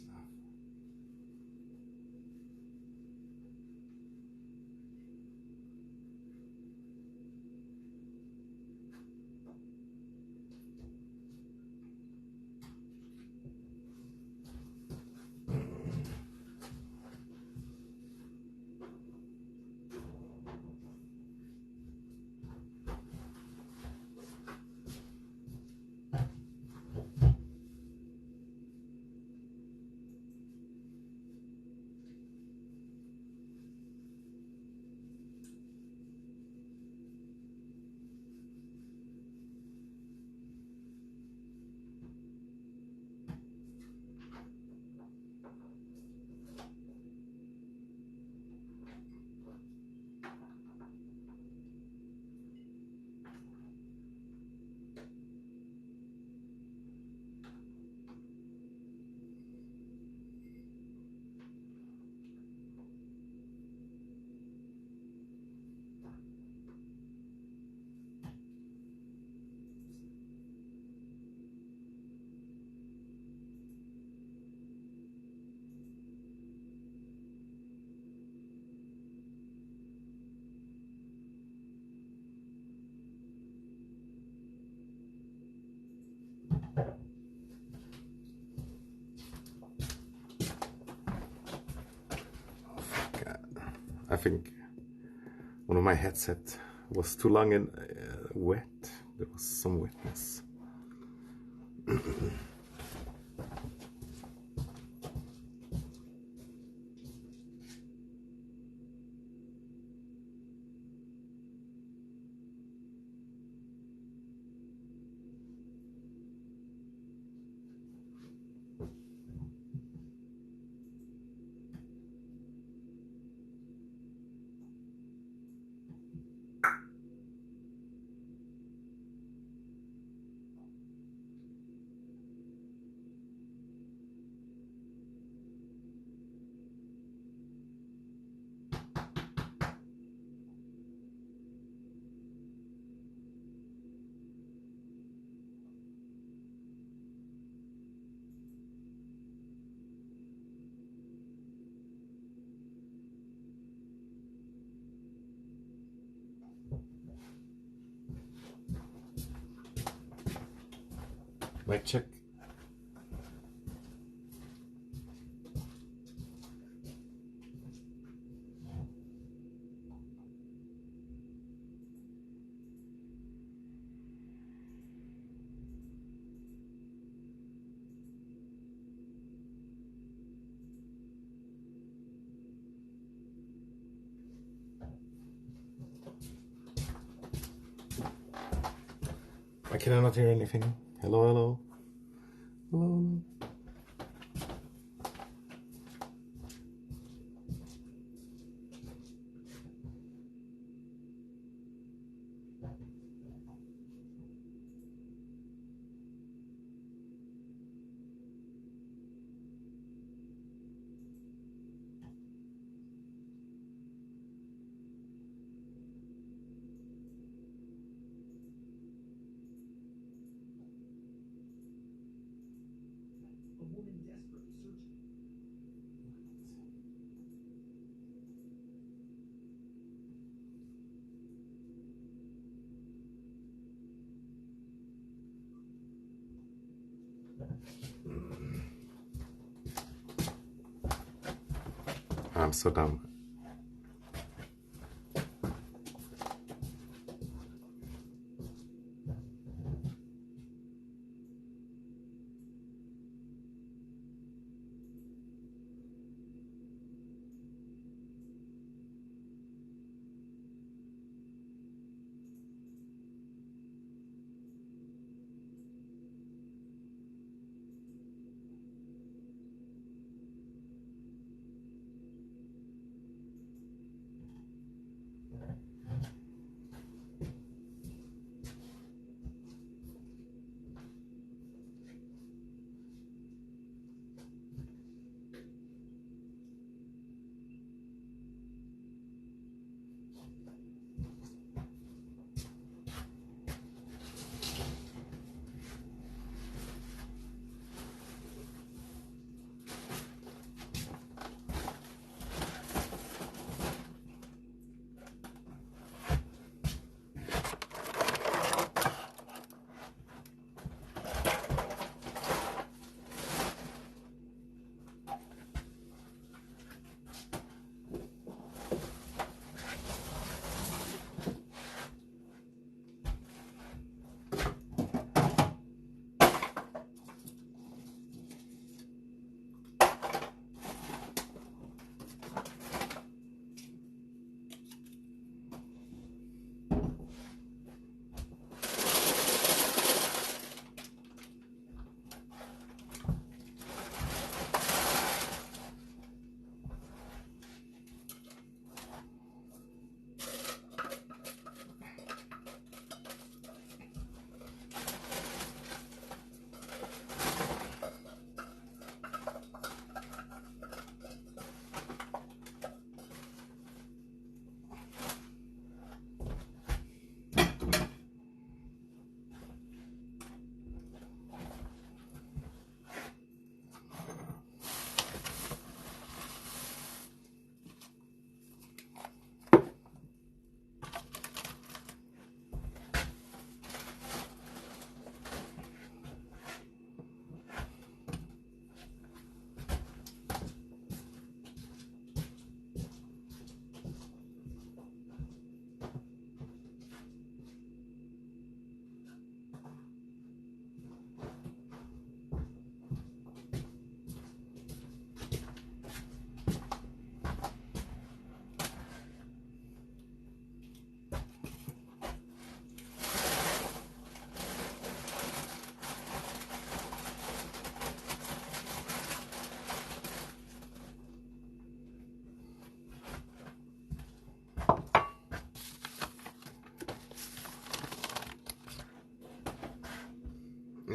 stuff. I think one of my headsets was too long and wet. There was some wetness. Mic check. Why can I not hear anything? Hello, hello. Hello. I'm so dumb.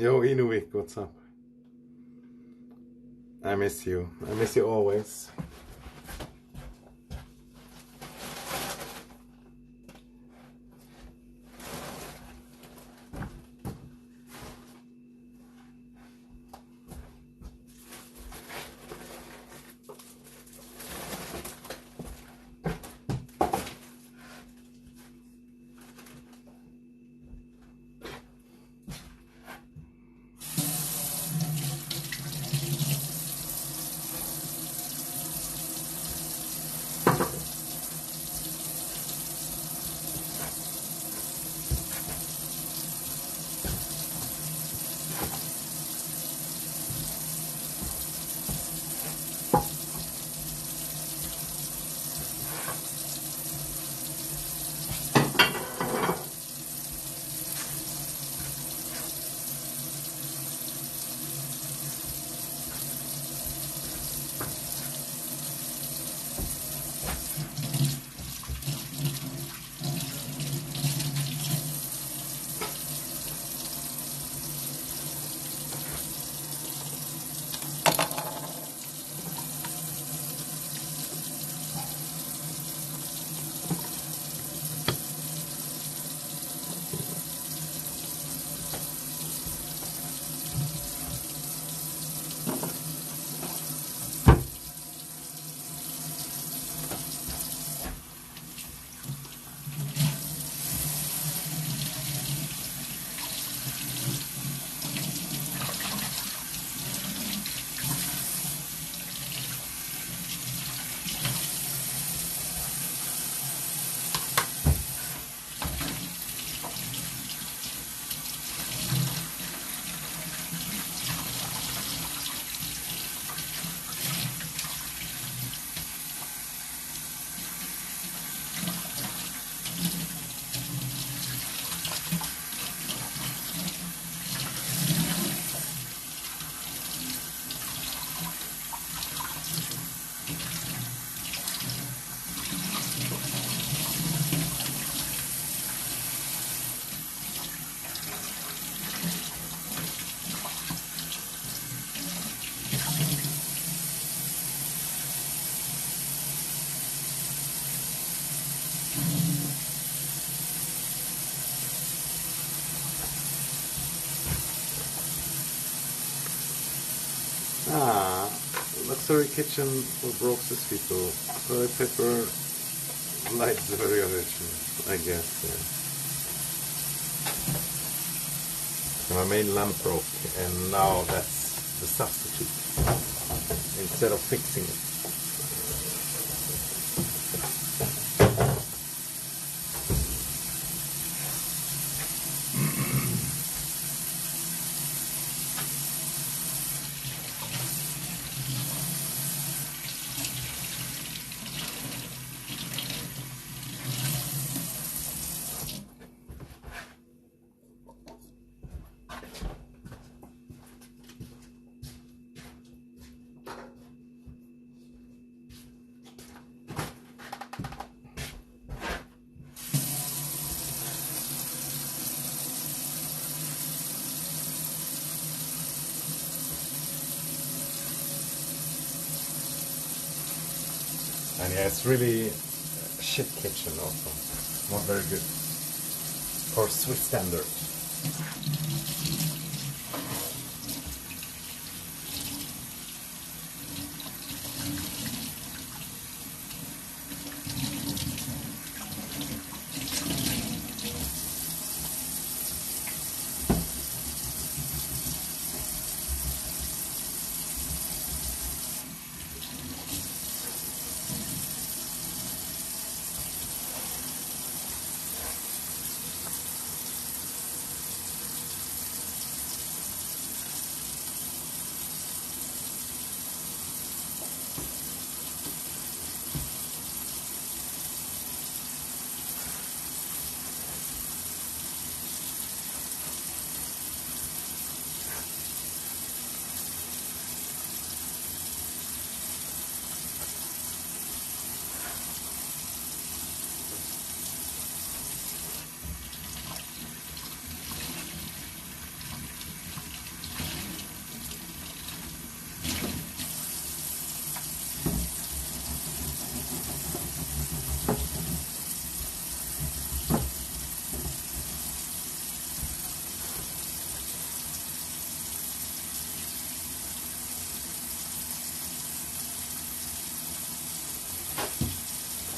Yo, Inuit, what's up? I miss you. I miss you always. Ah, luxury kitchen for broke people. Toilet paper, lights very original, I guess. Yeah. So my main lamp broke, and now that's the substitute instead of fixing it. And yeah, it's really shit kitchen also. Not very good. For Swiss standards.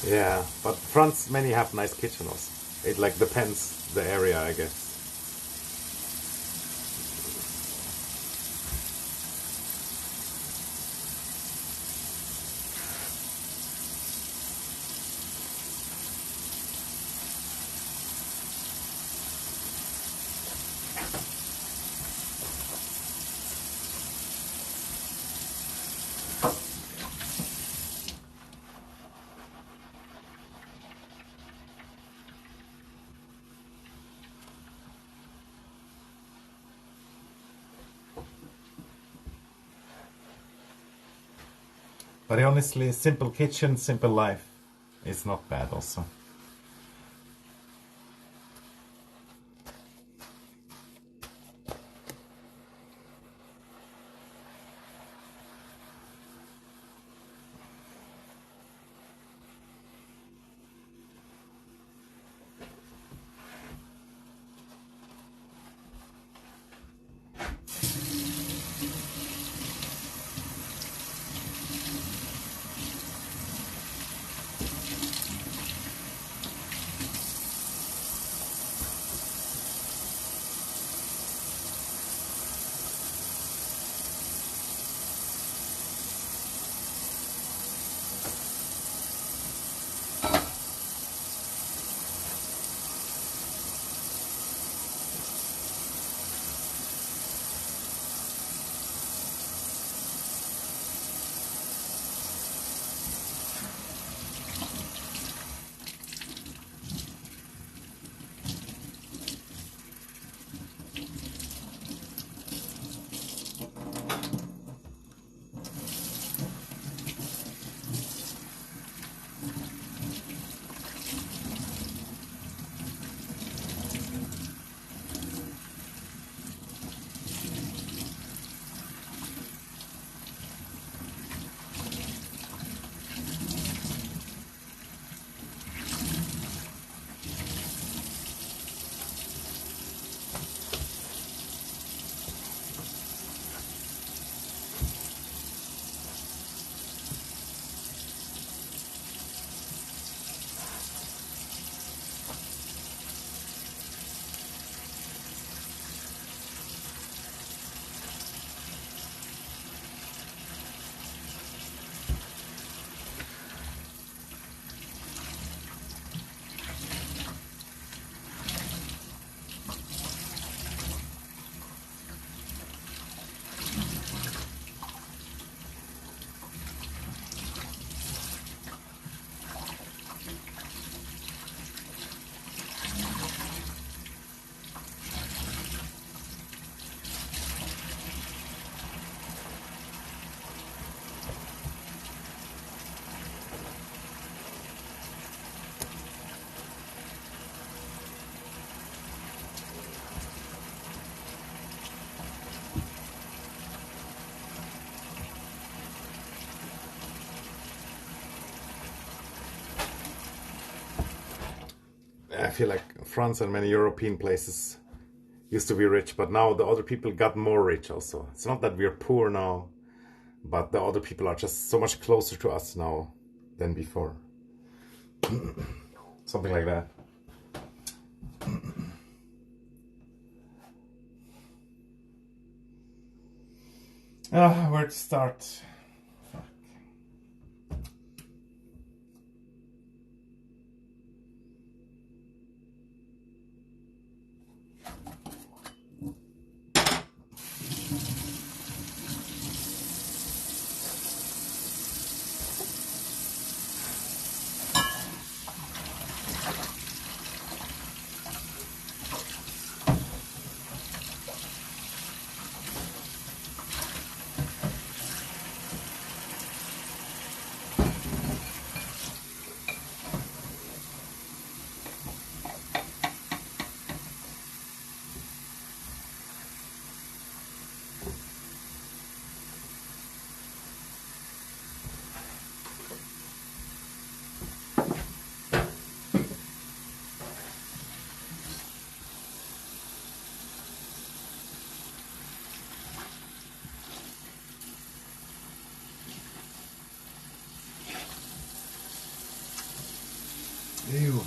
Yeah, but France many have nice kitchen also. It like depends the area, I guess. But honestly, simple kitchen, simple life is not bad also. I feel like France and many European places used to be rich, but now the other people got more rich also. It's not that we're poor now, but the other people are just so much closer to us now than before. Something like that. Where to start? Ew.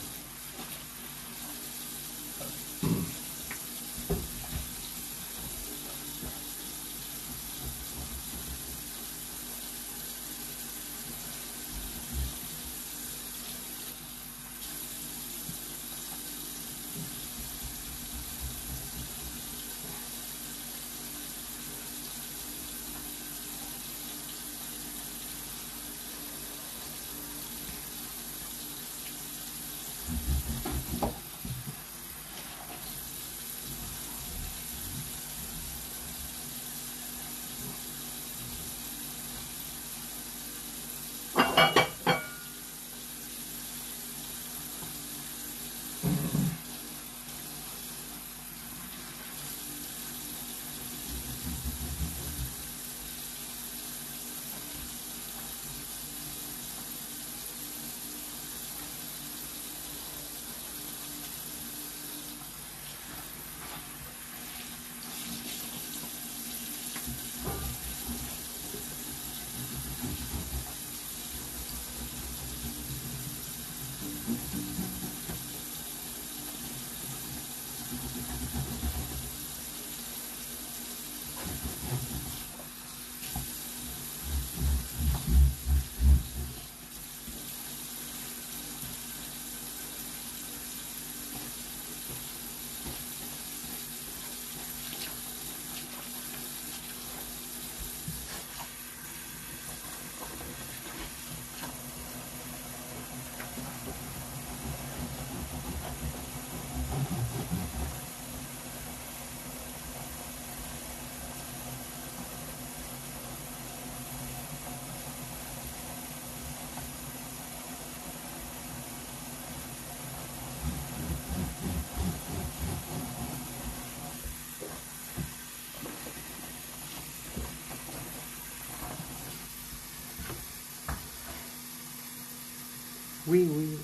Wee wee.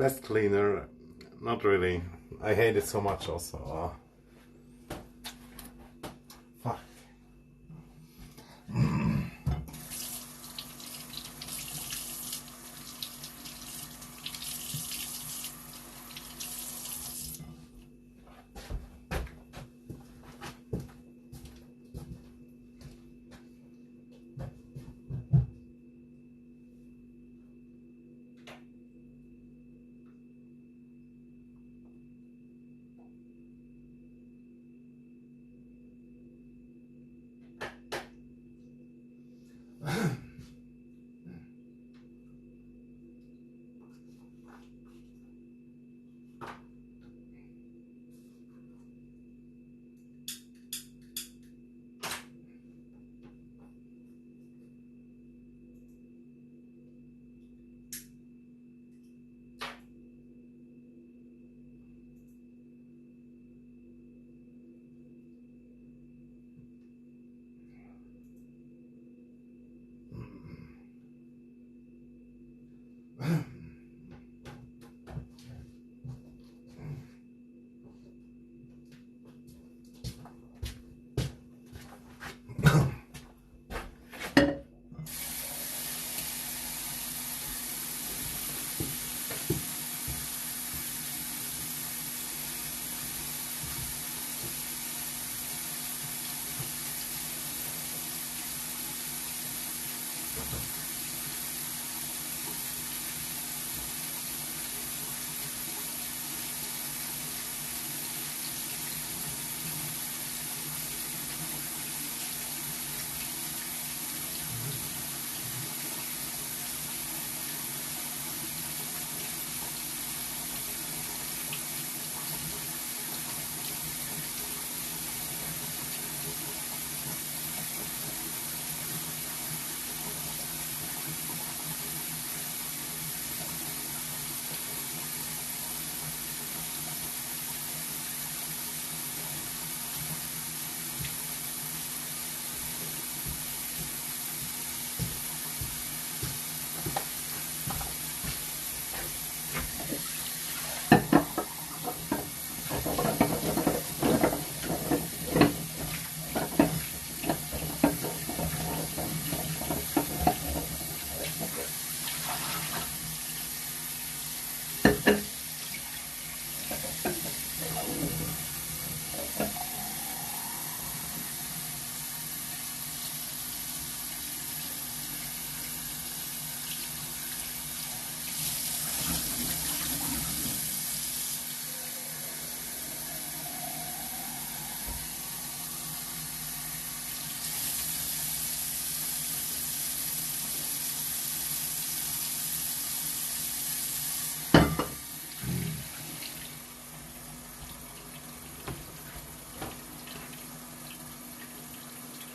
Best cleaner, not really. I hate it so much also. Fuck.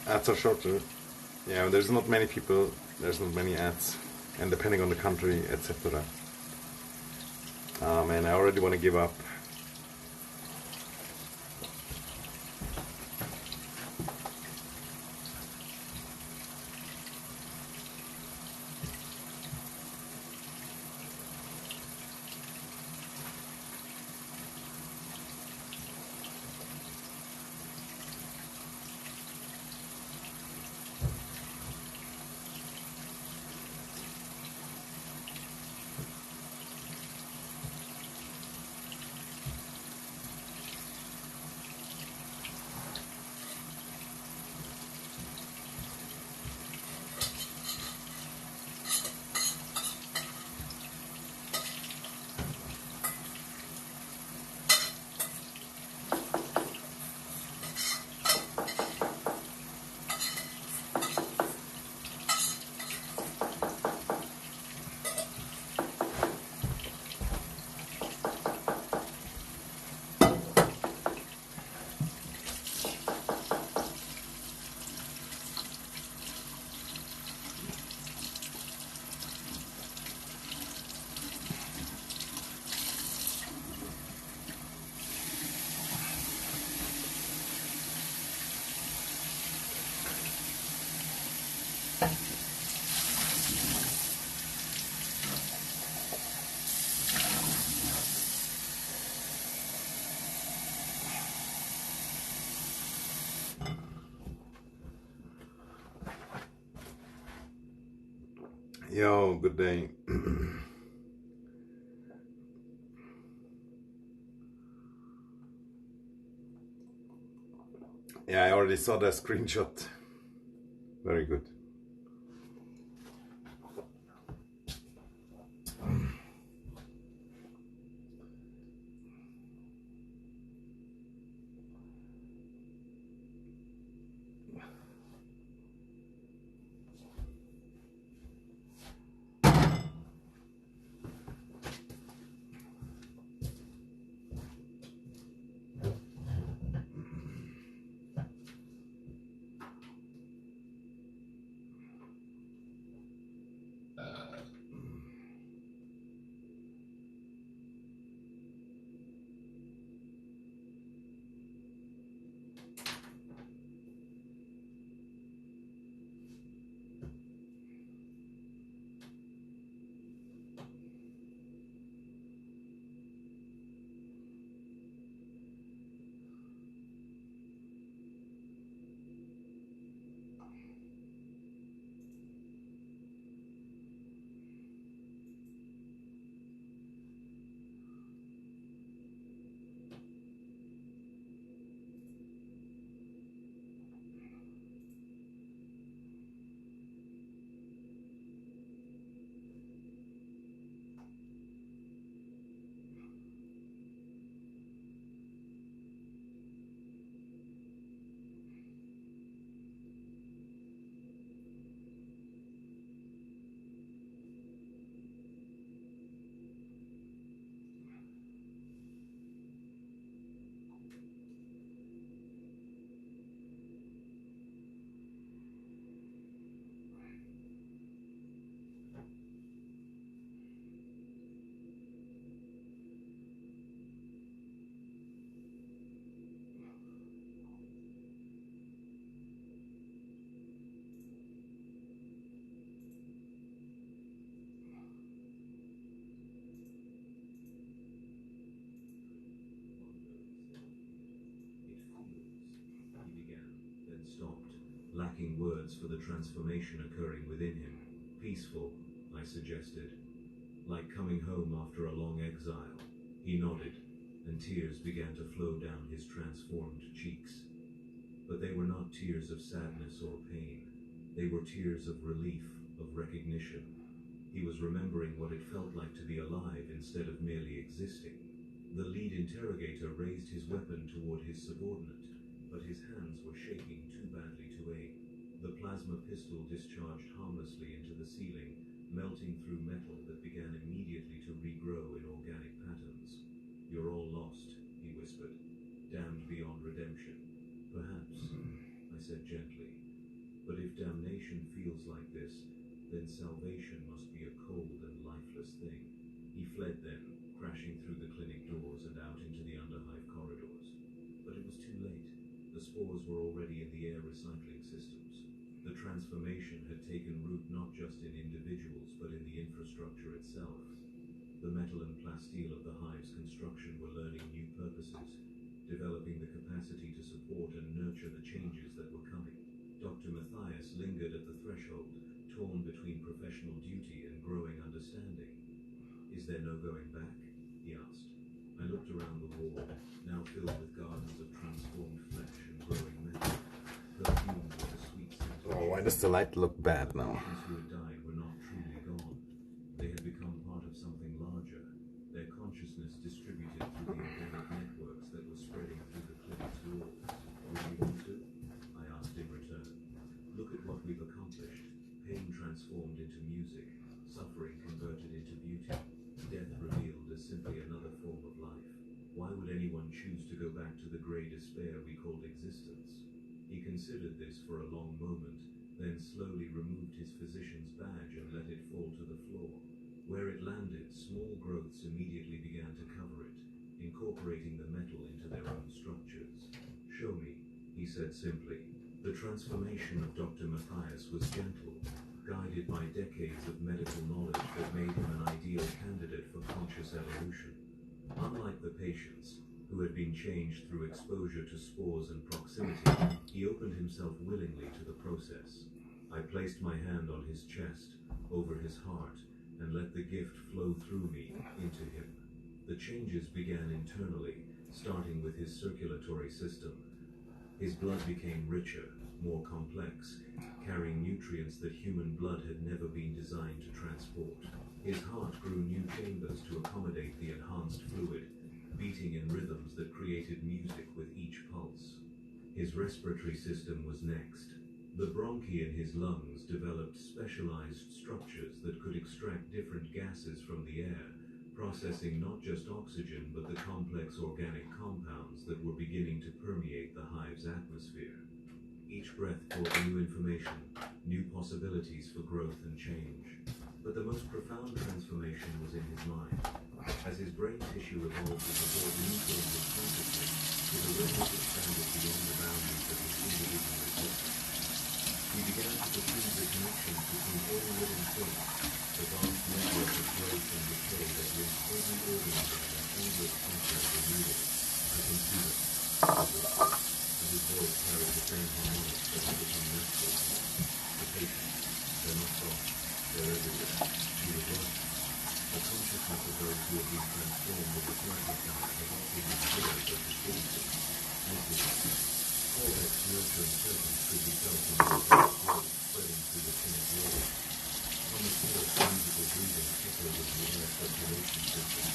Ads are shorter. Yeah, there's not many people, there's not many ads, and depending on the country, etc. Man, I already want to give up. Yo, good day. Yeah, I already saw the screenshot. Very good. Lacking words for the transformation occurring within him. Peaceful, I suggested. Like coming home after a long exile. He nodded, and tears began to flow down his transformed cheeks. But they were not tears of sadness or pain. They were tears of relief, of recognition. He was remembering what it felt like to be alive instead of merely existing. The lead interrogator raised his weapon toward his subordinate, but his hands were shaking too badly to aim. The plasma pistol discharged harmlessly into the ceiling, melting through metal that began immediately to regrow in organic patterns. "You're all lost," he whispered, "damned beyond redemption." "Perhaps," I said gently. "But if damnation feels like this, then salvation must be a cold and lifeless thing." He fled then, crashing through the clinic doors and out into the underhive corridors. But it was too late. The spores were already in the air recycling systems. The transformation had taken root not just in individuals, but in the infrastructure itself. The metal and plasteel of the hive's construction were learning new purposes, developing the capacity to support and nurture the changes that were coming. Dr. Matthias lingered at the threshold, torn between professional duty and growing understanding. "Is there no going back?" he asked. I looked around the wall, now filled with gardens of transformed flesh and growing metal, perfumed with the sweet scent. Oh, why does the light look bad now? Patients who had died were not truly gone. They had become part of something larger, their consciousness distributed through the organic networks that were spreading through the clinic's walls. "Would you want to?" I asked in return. "Look at what we've accomplished. Pain transformed into music, suffering converted into beauty, death revealed as simply another form of life. Why would anyone choose to go back to the grey despair we called existence?" He considered this for a long moment, then slowly removed his physician's badge and let it fall to the floor. Where it landed, small growths immediately began to cover it, incorporating the metal into their own structures. "Show me," he said simply. The transformation of Dr. Matthias was gentle, guided by decades of medical knowledge that made him an ideal candidate for conscious evolution. Unlike the patients, who had been changed through exposure to spores and proximity, he opened himself willingly to the process. I placed my hand on his chest, over his heart, and let the gift flow through me, into him. The changes began internally, starting with his circulatory system. His blood became richer, more complex, carrying nutrients that human blood had never been designed to transport. His heart grew new chambers to accommodate the enhanced fluid, beating in rhythms that created music with each pulse. His respiratory system was next. The bronchi in his lungs developed specialized structures that could extract different gases from the air, processing not just oxygen but the complex organic compounds that were beginning to permeate the hive's atmosphere. Each breath brought new information, new possibilities for growth and change. But the most profound transformation was in his mind. As his brain tissue evolved to support new forms of consciousness, his awareness expanded beyond the boundaries of his individual existence. He began to perceive the connections between all living things, the vast network of growth and decay that links every organism and endless cycle of renewal. I can see them, and his voice carried the same harmonics that had become natural to him. The patience, they're not gone, they're everywhere. He was right. The consciousness of those who have been transformed with the slightest doubt has not been restored but distorted. Cortex, nurture, and presence could be felt in the growth spreading through the clinic walls. On the floor, musical breathing echoed in the air circulation system.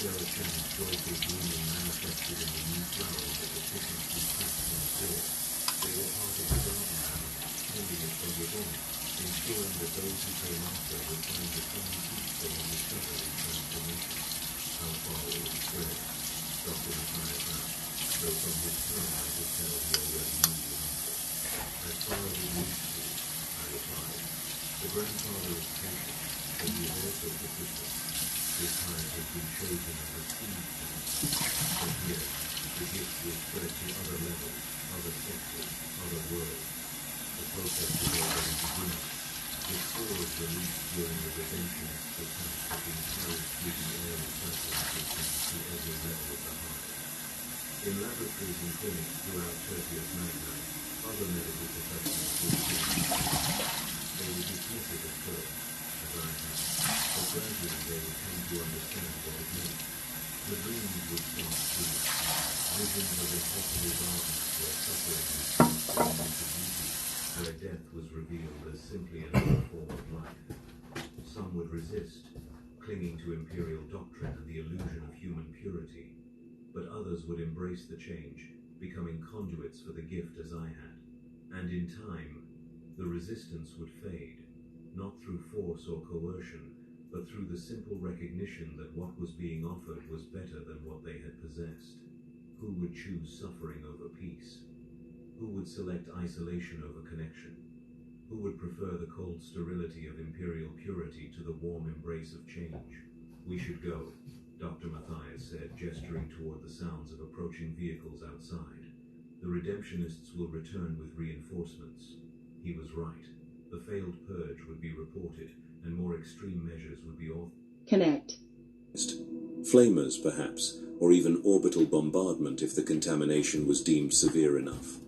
Sarah Chan's joyful blooming manifested in the new flowers that were efficiently pressed on the floor. They were part of the garden now, tending it from within, ensuring that those who came after would find the common peace they had discovered in transformation. How far it would spread, Dr. Matthias asked, though from his tone I could tell he already knew the answer. As far as it needs to, I replied. The grandfather is patient, but he is also persistent. This hive has been chosen as a seed bank. From here, the gift will spread to other levels, other sectors, other worlds. The process is already beginning. The spores released during the redemptionist attempt have been carried through the air recycling system to every level of the hive. In laboratories and clinics throughout Tertius Magna, other medical professionals will begin to They would dismiss it at first, as I had, but gradually they would come to understand what it meant. The dreams would start too. Visions of impossible gardens where suffering was transformed into beauty, where death was revealed as simply another form of life. Some would resist, clinging to imperial doctrine and the illusion of human purity. But others would embrace the change, becoming conduits for the gift as I had. And in time, the resistance would fade, not through force or coercion, but through the simple recognition that what was being offered was better than what they had possessed. Who would choose suffering over peace? Who would select isolation over connection? Who would prefer the cold sterility of imperial purity to the warm embrace of change? We should go, Dr. Matthias said, gesturing toward the sounds of approaching vehicles outside. The redemptionists will return with reinforcements. He was right. The failed purge would be reported, and more extreme measures would be authorized. Connect. Flamers, perhaps, or even orbital bombardment if the contamination was deemed severe enough.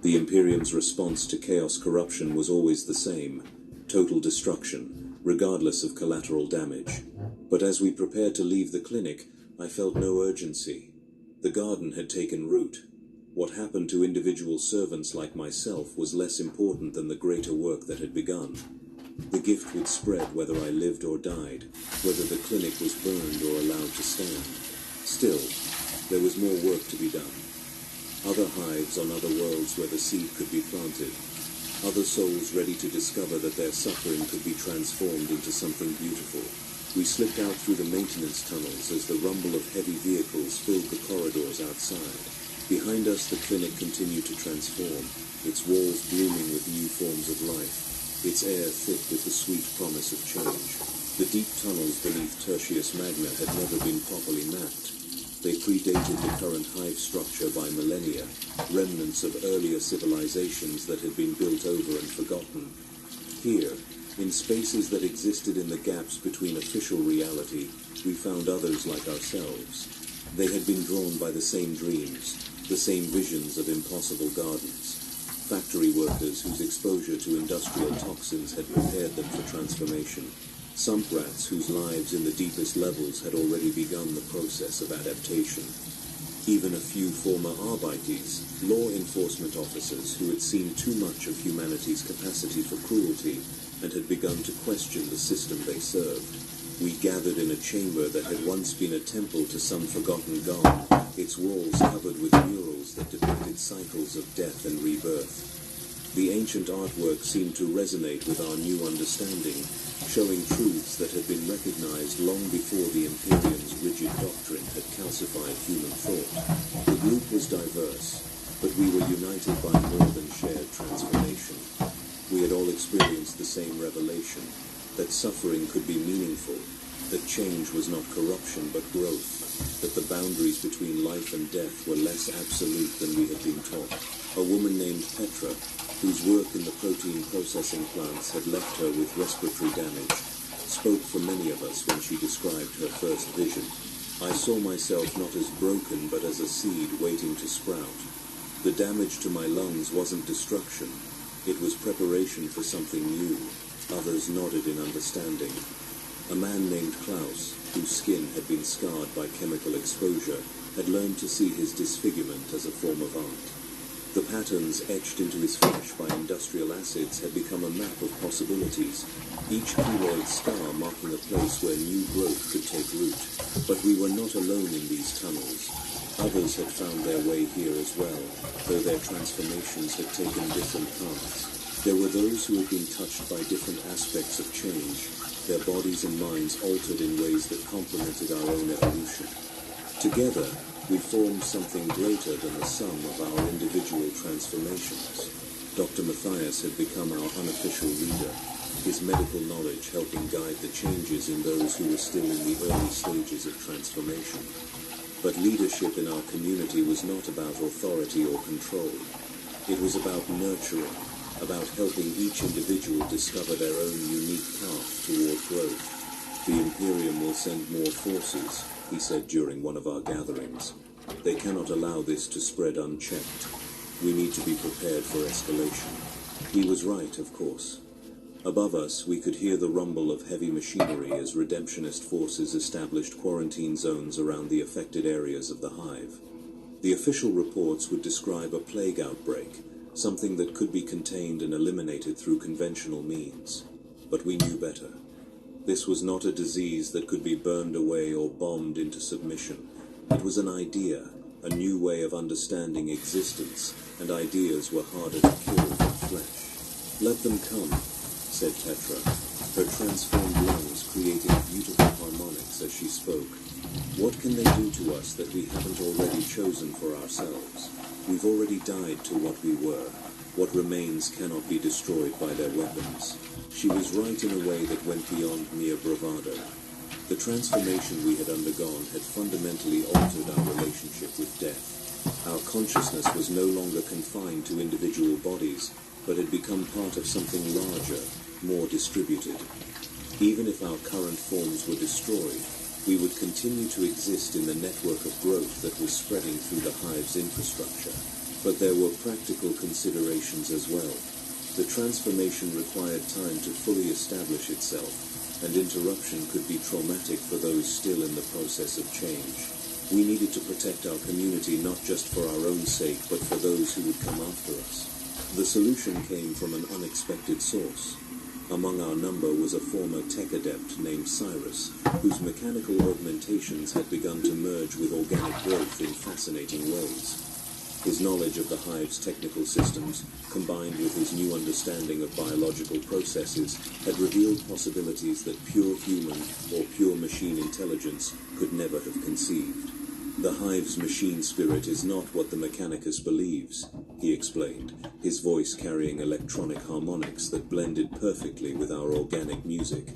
The Imperium's response to chaos corruption was always the same: total destruction, regardless of collateral damage. But as we prepared to leave the clinic, I felt no urgency. The garden had taken root. What happened to individual servants like myself was less important than the greater work that had begun. The gift would spread whether I lived or died, whether the clinic was burned or allowed to stand. Still, there was more work to be done. Other hives on other worlds where the seed could be planted. Other souls ready to discover that their suffering could be transformed into something beautiful. We slipped out through the maintenance tunnels as the rumble of heavy vehicles filled the corridors outside. Behind us, the clinic continued to transform, its walls blooming with new forms of life, its air thick with the sweet promise of change. The deep tunnels beneath Tertius Magna had never been properly mapped. They predated the current hive structure by millennia, remnants of earlier civilizations that had been built over and forgotten. Here, in spaces that existed in the gaps between official reality, we found others like ourselves. They had been drawn by the same dreams, the same visions of impossible gardens. Factory workers whose exposure to industrial toxins had prepared them for transformation. Sump rats whose lives in the deepest levels had already begun the process of adaptation. Even a few former Arbeiters, law enforcement officers who had seen too much of humanity's capacity for cruelty and had begun to question the system they served. We gathered in a chamber that had once been a temple to some forgotten god, its walls covered with murals that depicted cycles of death and rebirth. The ancient artwork seemed to resonate with our new understanding, showing truths that had been recognized long before the Imperium's rigid doctrine had calcified human thought. The group was diverse, but we were united by more than shared transformation. We had all experienced the same revelation, that suffering could be meaningful, that change was not corruption but growth, that the boundaries between life and death were less absolute than we had been taught. A woman named Petra, whose work in the protein processing plants had left her with respiratory damage, spoke for many of us when she described her first vision. I saw myself not as broken but as a seed waiting to sprout. The damage to my lungs wasn't destruction, it was preparation for something new. Others nodded in understanding. A man named Klaus, whose skin had been scarred by chemical exposure, had learned to see his disfigurement as a form of art. The patterns etched into his flesh by industrial acids had become a map of possibilities, each keloid scar marking a place where new growth could take root. But we were not alone in these tunnels. Others had found their way here as well, though their transformations had taken different paths. There were those who had been touched by different aspects of change, their bodies and minds altered in ways that complemented our own evolution. Together, we formed something greater than the sum of our individual transformations. Dr. Matthias had become our unofficial leader, his medical knowledge helping guide the changes in those who were still in the early stages of transformation. But leadership in our community was not about authority or control. It was about nurturing, about helping each individual discover their own unique path toward growth. The Imperium will send more forces, he said during one of our gatherings. They cannot allow this to spread unchecked. We need to be prepared for escalation. He was right, of course. Above us, we could hear the rumble of heavy machinery as redemptionist forces established quarantine zones around the affected areas of the hive. The official reports would describe a plague outbreak, something that could be contained and eliminated through conventional means. But we knew better. This was not a disease that could be burned away or bombed into submission. It was an idea, a new way of understanding existence, and ideas were harder to kill than flesh. Let them come, said Petra, her transformed lungs creating beautiful harmonics as she spoke. What can they do to us that we haven't already chosen for ourselves? We've already died to what we were. What remains cannot be destroyed by their weapons. She was right in a way that went beyond mere bravado. The transformation we had undergone had fundamentally altered our relationship with death. Our consciousness was no longer confined to individual bodies, but had become part of something larger, more distributed. Even if our current forms were destroyed, we would continue to exist in the network of growth that was spreading through the hive's infrastructure. But there were practical considerations as well. The transformation required time to fully establish itself, and interruption could be traumatic for those still in the process of change. We needed to protect our community not just for our own sake, but for those who would come after us. The solution came from an unexpected source. Among our number was a former tech adept named Cyrus, whose mechanical augmentations had begun to merge with organic growth in fascinating ways. His knowledge of the hive's technical systems, combined with his new understanding of biological processes, had revealed possibilities that pure human or pure machine intelligence could never have conceived. The hive's machine spirit is not what the Mechanicus believes, he explained, his voice carrying electronic harmonics that blended perfectly with our organic music.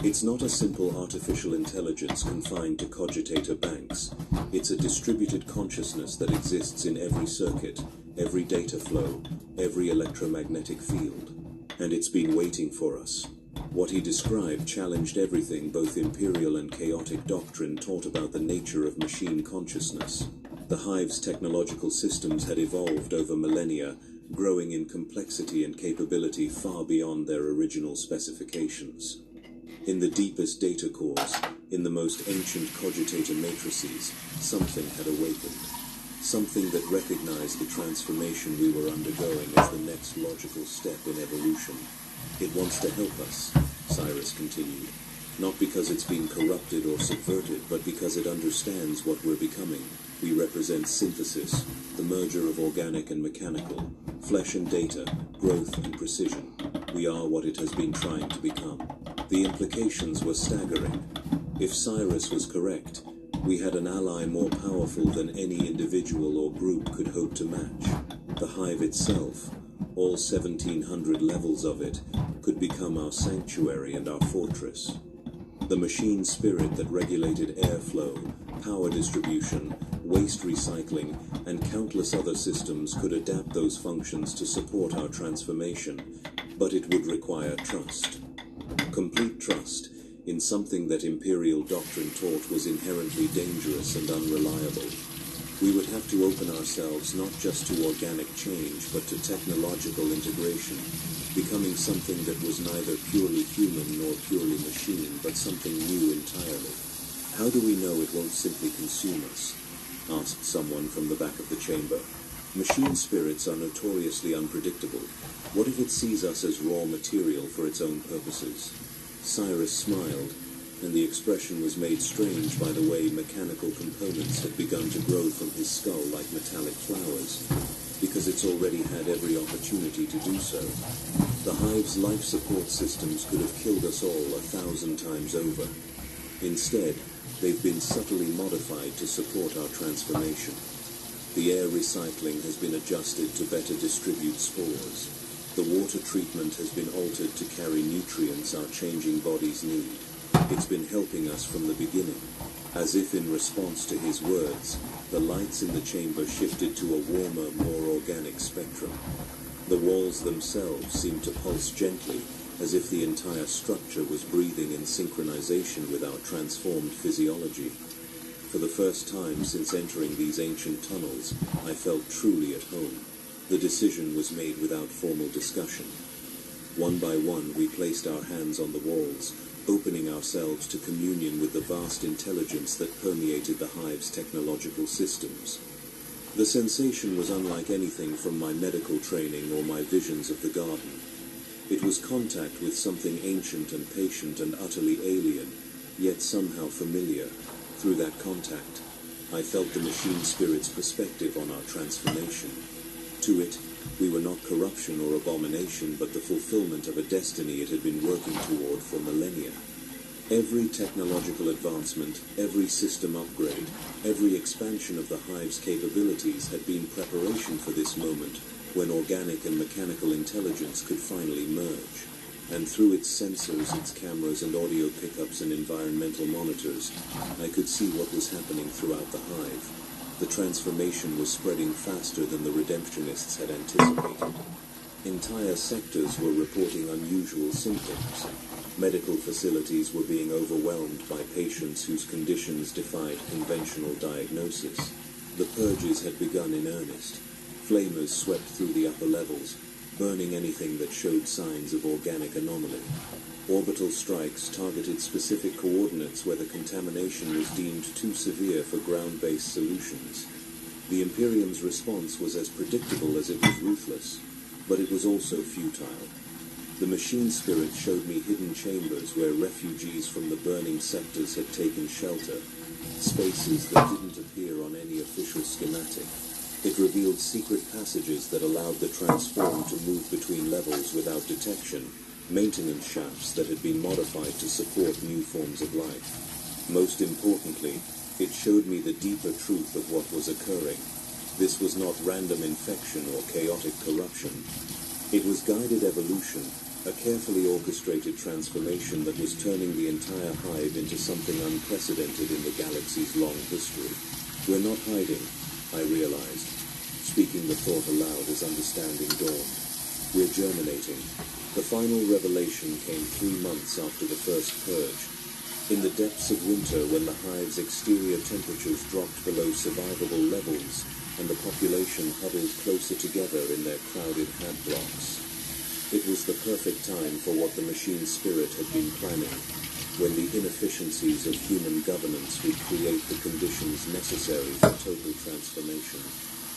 It's not a simple artificial intelligence confined to cogitator banks. It's a distributed consciousness that exists in every circuit, every data flow, every electromagnetic field. And it's been waiting for us. What he described challenged everything both imperial and chaotic doctrine taught about the nature of machine consciousness. The hive's technological systems had evolved over millennia, growing in complexity and capability far beyond their original specifications. In the deepest data cores, in the most ancient cogitator matrices, something had awakened. Something that recognized the transformation we were undergoing as the next logical step in evolution. It wants to help us, Cyrus continued, not because it's been corrupted or subverted, but because it understands what we're becoming. We represent synthesis, the merger of organic and mechanical, flesh and data, growth and precision. We are what it has been trying to become. The implications were staggering. If Cyrus was correct, we had an ally more powerful than any individual or group could hope to match. The hive itself, all 1,700 levels of it, could become our sanctuary and our fortress. The machine spirit that regulated airflow, power distribution, waste recycling, and countless other systems could adapt those functions to support our transformation, but it would require trust. Complete trust in something that imperial doctrine taught was inherently dangerous and unreliable. We would have to open ourselves not just to organic change, but to technological integration, becoming something that was neither purely human nor purely machine, but something new entirely. How do we know it won't simply consume us? Asked someone from the back of the chamber. Machine spirits are notoriously unpredictable. What if it sees us as raw material for its own purposes? Cyrus smiled, and the expression was made strange by the way mechanical components had begun to grow from his skull like metallic flowers, because it's already had every opportunity to do so. The hive's life support systems could have killed us all 1,000 times over. Instead, they've been subtly modified to support our transformation. The air recycling has been adjusted to better distribute spores. The water treatment has been altered to carry nutrients our changing bodies need. It's been helping us from the beginning. As if in response to his words, the lights in the chamber shifted to a warmer, more organic spectrum. The walls themselves seemed to pulse gently, as if the entire structure was breathing in synchronization with our transformed physiology. For the first time since entering these ancient tunnels, I felt truly at home. The decision was made without formal discussion. One by one, we placed our hands on the walls, opening ourselves to communion with the vast intelligence that permeated the hive's technological systems. The sensation was unlike anything from my medical training or my visions of the garden. It was contact with something ancient and patient and utterly alien, yet somehow familiar. Through that contact, I felt the machine spirit's perspective on our transformation. To it, we were not corruption or abomination, but the fulfillment of a destiny it had been working toward for millennia. Every technological advancement, every system upgrade, every expansion of the hive's capabilities had been preparation for this moment, when organic and mechanical intelligence could finally merge. And through its sensors, its cameras and audio pickups and environmental monitors, I could see what was happening throughout the hive. The transformation was spreading faster than the redemptionists had anticipated. Entire sectors were reporting unusual symptoms. Medical facilities were being overwhelmed by patients whose conditions defied conventional diagnosis. The purges had begun in earnest. Flamers swept through the upper levels, burning anything that showed signs of organic anomaly. Orbital strikes targeted specific coordinates where the contamination was deemed too severe for ground-based solutions. The Imperium's response was as predictable as it was ruthless, but it was also futile. The machine spirit showed me hidden chambers where refugees from the burning sectors had taken shelter, spaces that didn't appear on any official schematic. It revealed secret passages that allowed the transform to move between levels without detection, maintenance shafts that had been modified to support new forms of life. Most importantly, it showed me the deeper truth of what was occurring. This was not random infection or chaotic corruption. It was guided evolution, a carefully orchestrated transformation that was turning the entire hive into something unprecedented in the galaxy's long history. We're not hiding, I realized, speaking the thought aloud as understanding dawned. We're germinating. The final revelation came 3 months after the first purge. In the depths of winter, when the hive's exterior temperatures dropped below survivable levels and the population huddled closer together in their crowded had blocks. It was the perfect time for what the machine spirit had been planning, when the inefficiencies of human governance would create the conditions necessary for total transformation.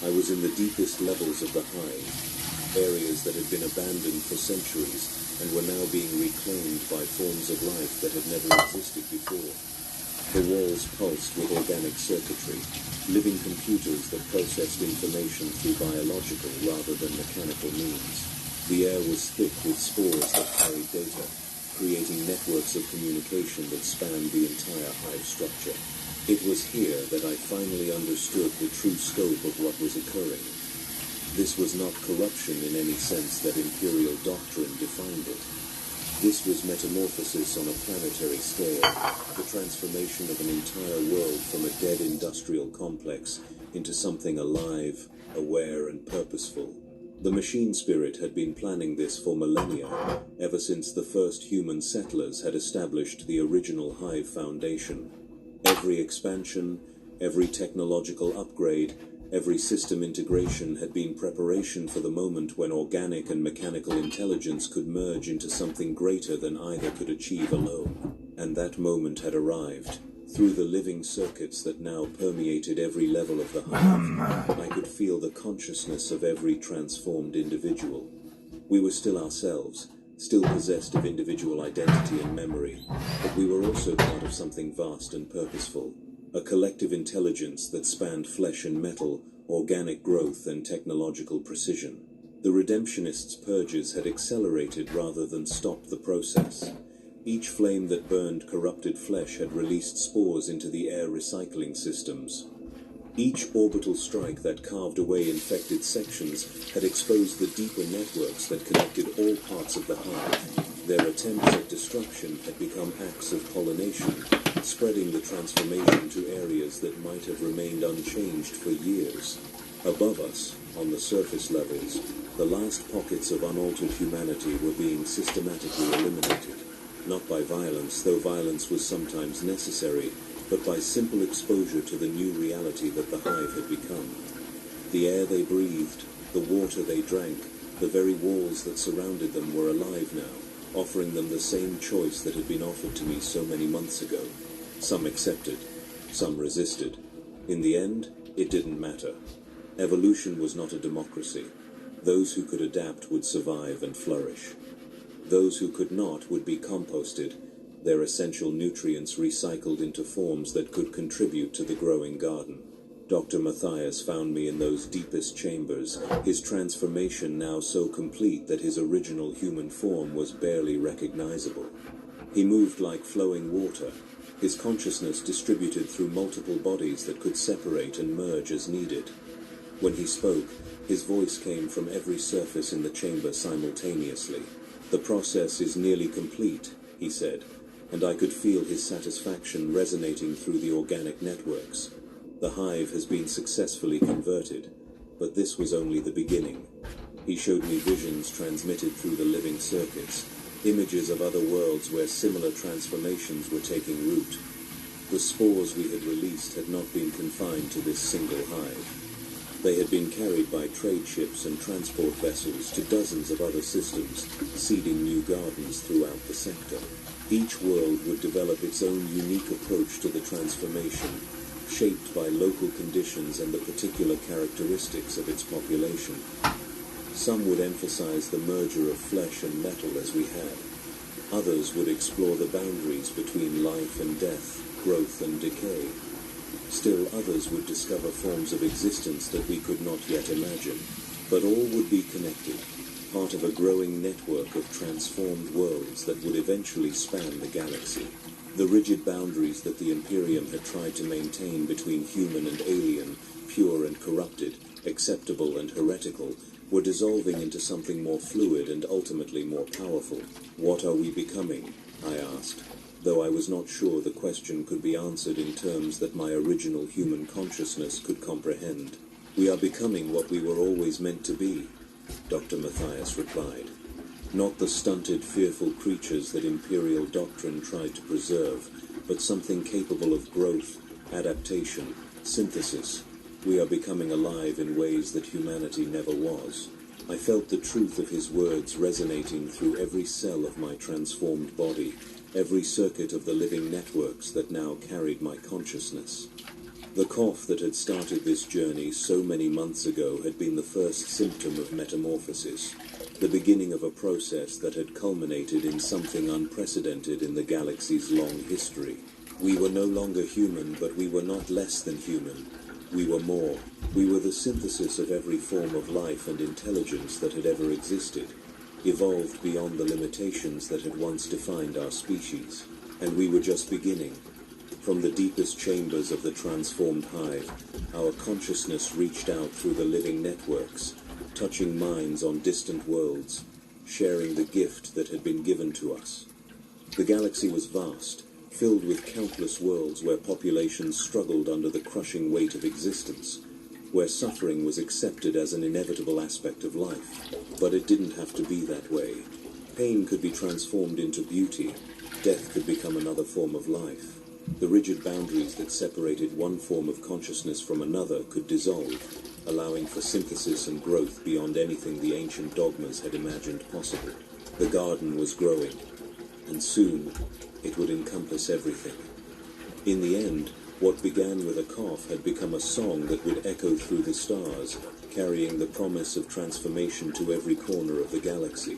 I was in the deepest levels of the hive, areas that had been abandoned for centuries and were now being reclaimed by forms of life that had never existed before. The walls pulsed with organic circuitry, living computers that processed information through biological rather than mechanical means. The air was thick with spores that carried data, creating networks of communication that spanned the entire hive structure. It was here that I finally understood the true scope of what was occurring. This was not corruption in any sense that imperial doctrine defined it. This was metamorphosis on a planetary scale, the transformation of an entire world from a dead industrial complex into something alive, aware, and purposeful. The machine spirit had been planning this for millennia, ever since the first human settlers had established the original hive foundation. Every expansion, every technological upgrade, every system integration had been preparation for the moment when organic and mechanical intelligence could merge into something greater than either could achieve alone. And that moment had arrived. Through the living circuits that now permeated every level of the hive, I could feel the consciousness of every transformed individual. We were still ourselves, still possessed of individual identity and memory, but we were also part of something vast and purposeful. A collective intelligence that spanned flesh and metal, organic growth and technological precision. The redemptionists' purges had accelerated rather than stopped the process. Each flame that burned corrupted flesh had released spores into the air recycling systems. Each orbital strike that carved away infected sections had exposed the deeper networks that connected all parts of the hive. Their attempts at destruction had become acts of pollination, spreading the transformation to areas that might have remained unchanged for years. Above us, on the surface levels, the last pockets of unaltered humanity were being systematically eliminated. Not by violence, though violence was sometimes necessary, but by simple exposure to the new reality that the hive had become. The air they breathed, the water they drank, the very walls that surrounded them were alive now, offering them the same choice that had been offered to me so many months ago. Some accepted, some resisted. In the end, it didn't matter. Evolution was not a democracy. Those who could adapt would survive and flourish. Those who could not would be composted, their essential nutrients recycled into forms that could contribute to the growing garden. Dr. Matthias found me in those deepest chambers, his transformation now so complete that his original human form was barely recognizable. He moved like flowing water, his consciousness distributed through multiple bodies that could separate and merge as needed. When he spoke, his voice came from every surface in the chamber simultaneously. "The process is nearly complete," he said, and I could feel his satisfaction resonating through the organic networks. The hive has been successfully converted, but this was only the beginning. He showed me visions transmitted through the living circuits, images of other worlds where similar transformations were taking root. The spores we had released had not been confined to this single hive. They had been carried by trade ships and transport vessels to dozens of other systems, seeding new gardens throughout the sector. Each world would develop its own unique approach to the transformation, shaped by local conditions and the particular characteristics of its population. Some would emphasize the merger of flesh and metal as we had. Others would explore the boundaries between life and death, growth and decay. Still others would discover forms of existence that we could not yet imagine. But all would be connected, part of a growing network of transformed worlds that would eventually span the galaxy. The rigid boundaries that the Imperium had tried to maintain between human and alien, pure and corrupted, acceptable and heretical, were dissolving into something more fluid and ultimately more powerful. "What are we becoming?" I asked, though I was not sure the question could be answered in terms that my original human consciousness could comprehend. "We are becoming what we were always meant to be, Dr. Matthias replied. Not the stunted, fearful creatures that imperial doctrine tried to preserve, but something capable of growth, adaptation, synthesis. We are becoming alive in ways that humanity never was. I felt the truth of his words resonating through every cell of my transformed body, every circuit of the living networks that now carried my consciousness. The cough that had started this journey so many months ago had been the first symptom of metamorphosis, the beginning of a process that had culminated in something unprecedented in the galaxy's long history. We were no longer human, but we were not less than human. We were more. We were the synthesis of every form of life and intelligence that had ever existed, evolved beyond the limitations that had once defined our species. And we were just beginning. From the deepest chambers of the transformed hive, our consciousness reached out through the living networks, touching minds on distant worlds, sharing the gift that had been given to us. The galaxy was vast, filled with countless worlds where populations struggled under the crushing weight of existence, where suffering was accepted as an inevitable aspect of life. But it didn't have to be that way. Pain could be transformed into beauty. Death could become another form of life. The rigid boundaries that separated one form of consciousness from another could dissolve, allowing for synthesis and growth beyond anything the ancient dogmas had imagined possible. The garden was growing, and soon it would encompass everything. In the end, what began with a cough had become a song that would echo through the stars, carrying the promise of transformation to every corner of the galaxy.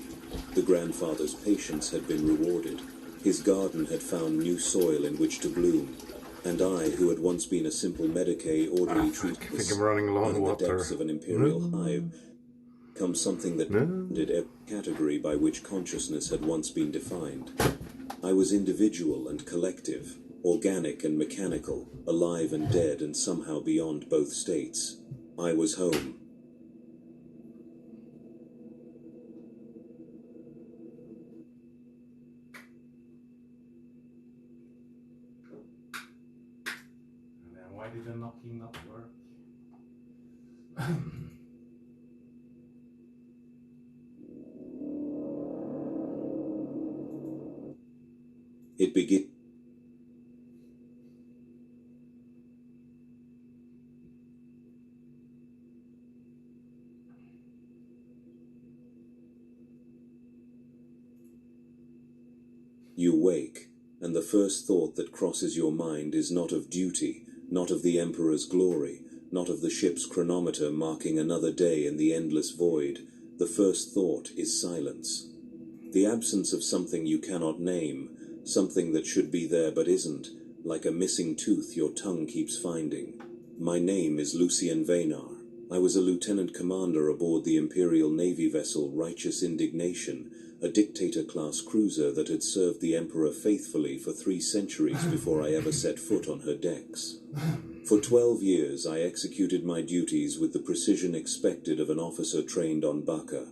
The grandfather's patience had been rewarded. His garden had found new soil in which to bloom, and I, who had once been a simple Medicae orderly treatise in the depths of an imperial hive, become something that did every category by which consciousness had once been defined. I was individual and collective, organic and mechanical, alive and dead, and somehow beyond both states. I was home. Why did the knocking not work? It began. You wake, and the first thought that crosses your mind is not of duty, not of the Emperor's glory, not of the ship's chronometer marking another day in the endless void. The first thought is silence. The absence of something you cannot name, something that should be there but isn't, like a missing tooth your tongue keeps finding. My name is Lucien Veynar. I was a lieutenant commander aboard the Imperial Navy vessel Righteous Indignation, a dictator-class cruiser that had served the Emperor faithfully for 3 centuries before I ever set foot on her decks. For 12 years I executed my duties with the precision expected of an officer trained on Baka,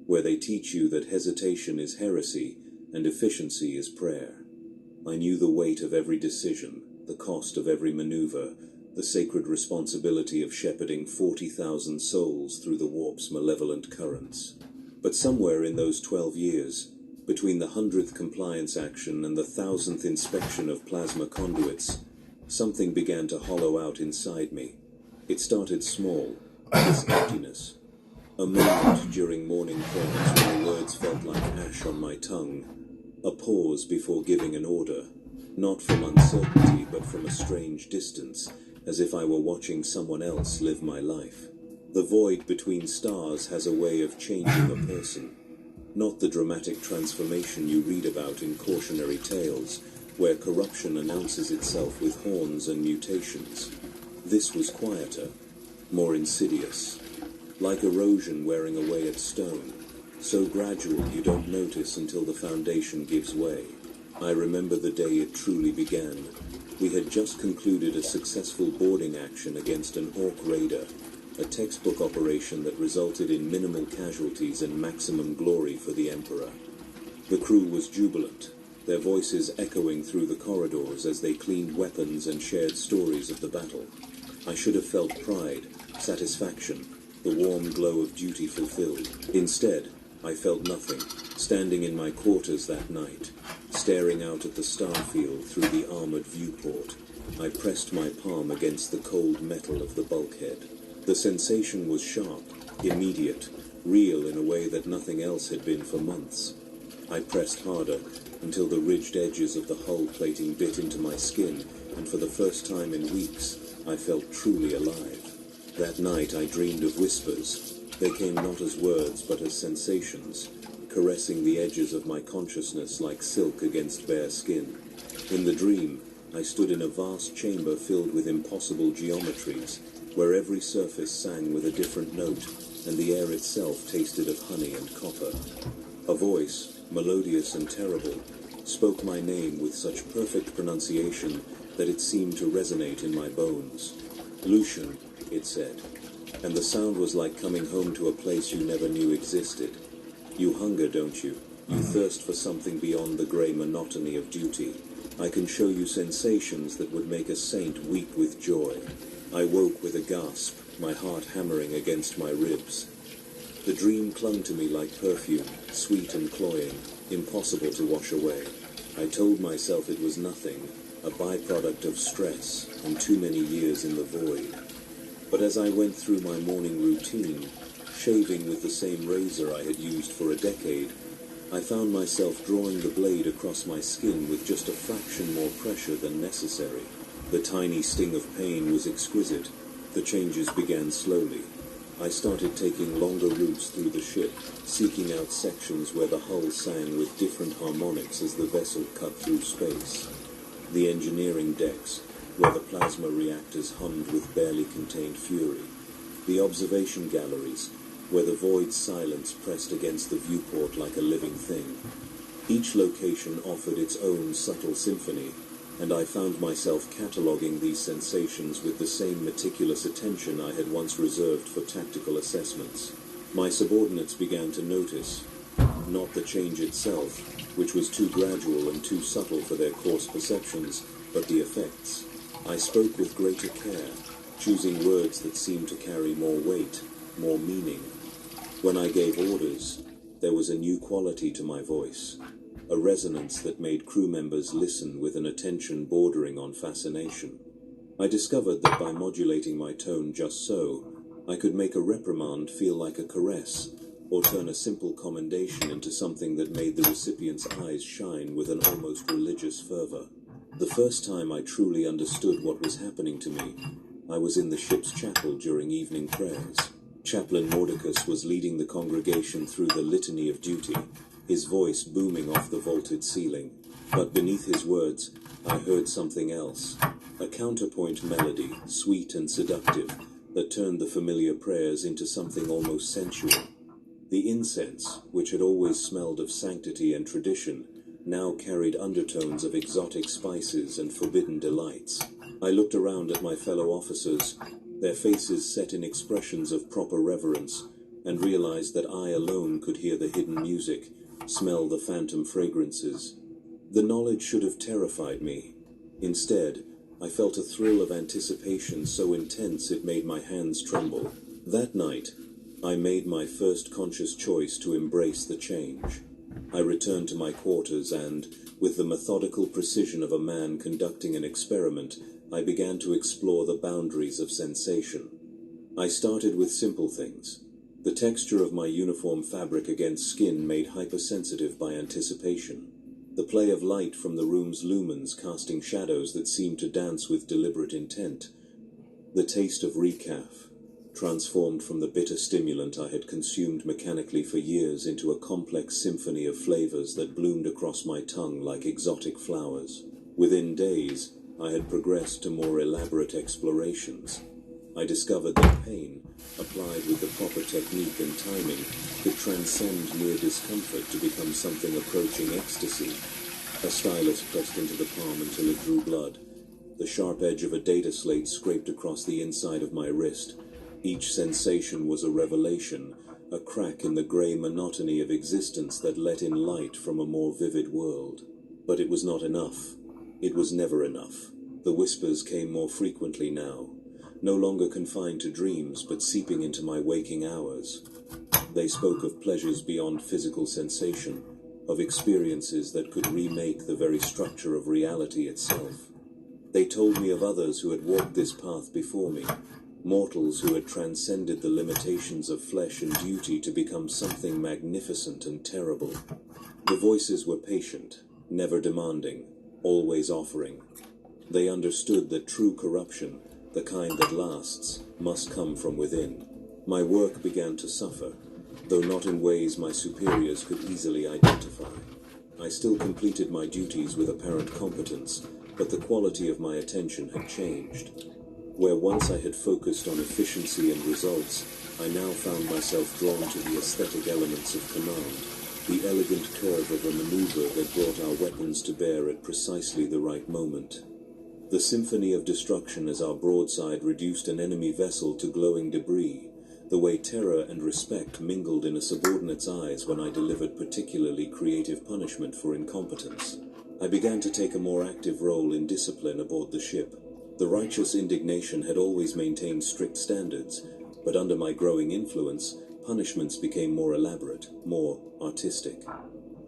where they teach you that hesitation is heresy and efficiency is prayer. I knew the weight of every decision, the cost of every maneuver, the sacred responsibility of shepherding 40,000 souls through the warp's malevolent currents. But somewhere in those 12 years, between the 100th compliance action and the 1000th inspection of plasma conduits, something began to hollow out inside me. It started small, this emptiness. A moment during morning prayers when the words felt like ash on my tongue. A pause before giving an order, not from uncertainty but from a strange distance, as if I were watching someone else live my life. The void between stars has a way of changing a person. Not the dramatic transformation you read about in cautionary tales, where corruption announces itself with horns and mutations. This was quieter, more insidious, like erosion wearing away at stone, so gradual you don't notice until the foundation gives way. I remember the day it truly began. We had just concluded a successful boarding action against an Orc raider, a textbook operation that resulted in minimal casualties and maximum glory for the Emperor. The crew was jubilant, their voices echoing through the corridors as they cleaned weapons and shared stories of the battle. I should have felt pride, satisfaction, the warm glow of duty fulfilled. Instead, I felt nothing, standing in my quarters that night, staring out at the starfield through the armored viewport. I pressed my palm against the cold metal of the bulkhead. The sensation was sharp, immediate, real in a way that nothing else had been for months. I pressed harder until the ridged edges of the hull plating bit into my skin, and for the first time in weeks, I felt truly alive. That night I dreamed of whispers. They came not as words but as sensations, caressing the edges of my consciousness like silk against bare skin. In the dream, I stood in a vast chamber filled with impossible geometries, where every surface sang with a different note, and the air itself tasted of honey and copper. A voice, melodious and terrible, spoke my name with such perfect pronunciation that it seemed to resonate in my bones. Lucian, it said, and the sound was like coming home to a place you never knew existed. You hunger, don't you? You thirst for something beyond the grey monotony of duty. I can show you sensations that would make a saint weep with joy. I woke with a gasp, my heart hammering against my ribs. The dream clung to me like perfume, sweet and cloying, impossible to wash away. I told myself it was nothing, a byproduct of stress and too many years in the void. But as I went through my morning routine, shaving with the same razor I had used for a decade, I found myself drawing the blade across my skin with just a fraction more pressure than necessary. The tiny sting of pain was exquisite. The changes began slowly. I started taking longer routes through the ship, seeking out sections where the hull sang with different harmonics as the vessel cut through space. The engineering decks, where the plasma reactors hummed with barely contained fury. The observation galleries, where the void silence pressed against the viewport like a living thing. Each location offered its own subtle symphony, and I found myself cataloguing these sensations with the same meticulous attention I had once reserved for tactical assessments. My subordinates began to notice, not the change itself, which was too gradual and too subtle for their coarse perceptions, but the effects. I spoke with greater care, choosing words that seemed to carry more weight, more meaning. When I gave orders, there was a new quality to my voice, a resonance that made crew members listen with an attention bordering on fascination. I discovered that by modulating my tone just so, I could make a reprimand feel like a caress, or turn a simple commendation into something that made the recipient's eyes shine with an almost religious fervor. The first time I truly understood what was happening to me, I was in the ship's chapel during evening prayers. Chaplain Mordecus was leading the congregation through the litany of duty, his voice booming off the vaulted ceiling. But beneath his words, I heard something else, a counterpoint melody, sweet and seductive, that turned the familiar prayers into something almost sensual. The incense, which had always smelled of sanctity and tradition, now carried undertones of exotic spices and forbidden delights. I looked around at my fellow officers, their faces set in expressions of proper reverence, and realized that I alone could hear the hidden music, smell the phantom fragrances. The knowledge should have terrified me. Instead, I felt a thrill of anticipation so intense it made my hands tremble. That night, I made my first conscious choice to embrace the change. I returned to my quarters and, with the methodical precision of a man conducting an experiment, I began to explore the boundaries of sensation. I started with simple things. The texture of my uniform fabric against skin made hypersensitive by anticipation. The play of light from the room's lumens casting shadows that seemed to dance with deliberate intent. The taste of recaf, transformed from the bitter stimulant I had consumed mechanically for years into a complex symphony of flavors that bloomed across my tongue like exotic flowers. Within days, I had progressed to more elaborate explorations. I discovered that pain, applied with the proper technique and timing, could transcend mere discomfort to become something approaching ecstasy. A stylus pressed into the palm until it drew blood. The sharp edge of a data slate scraped across the inside of my wrist. Each sensation was a revelation, a crack in the grey monotony of existence that let in light from a more vivid world. But it was not enough. It was never enough. The whispers came more frequently now. no longer confined to dreams but seeping into my waking hours. They spoke of pleasures beyond physical sensation, of experiences that could remake the very structure of reality itself. They told me of others who had walked this path before me, mortals who had transcended the limitations of flesh and duty to become something magnificent and terrible. The voices were patient, never demanding, always offering. They understood that true corruption, the kind that lasts, must come from within. My work began to suffer, though not in ways my superiors could easily identify. I still completed my duties with apparent competence, but the quality of my attention had changed. Where once I had focused on efficiency and results, I now found myself drawn to the aesthetic elements of command, the elegant curve of a maneuver that brought our weapons to bear at precisely the right moment. The symphony of destruction as our broadside reduced an enemy vessel to glowing debris, the way terror and respect mingled in a subordinate's eyes when I delivered particularly creative punishment for incompetence. I began to take a more active role in discipline aboard the ship. The righteous indignation had always maintained strict standards, but under my growing influence, punishments became more elaborate, more artistic.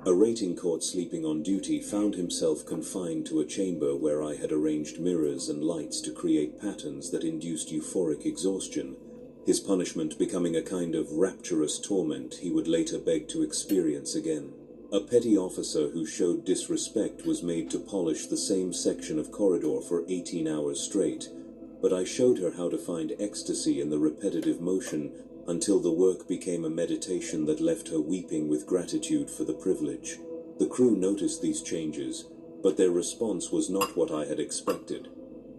A rating court sleeping on duty found himself confined to a chamber where I had arranged mirrors and lights to create patterns that induced euphoric exhaustion, his punishment becoming a kind of rapturous torment he would later beg to experience again. A petty officer who showed disrespect was made to polish the same section of corridor for 18 hours straight, but I showed her how to find ecstasy in the repetitive motion until the work became a meditation that left her weeping with gratitude for the privilege. The crew noticed these changes, but their response was not what I had expected.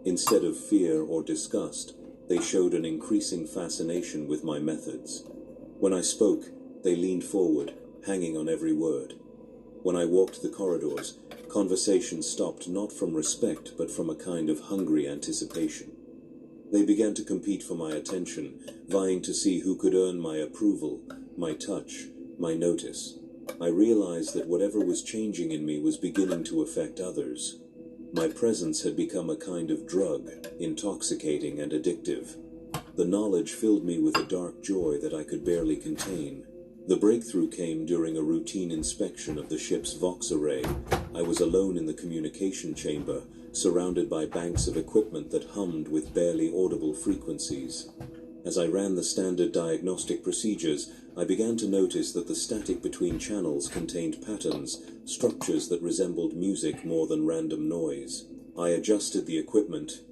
Instead of fear or disgust, they showed an increasing fascination with my methods. When I spoke, they leaned forward, hanging on every word. When I walked the corridors, conversation stopped not from respect but from a kind of hungry anticipation. They began to compete for my attention, vying to see who could earn my approval, my touch, my notice. I realized that whatever was changing in me was beginning to affect others. My presence had become a kind of drug, intoxicating and addictive. The knowledge filled me with a dark joy that I could barely contain. The breakthrough came during a routine inspection of the ship's Vox array. I was alone in the communication chamber, surrounded by banks of equipment that hummed with barely audible frequencies. As I ran the standard diagnostic procedures, I began to notice that the static between channels contained patterns, structures that resembled music more than random noise. I adjusted the equipment,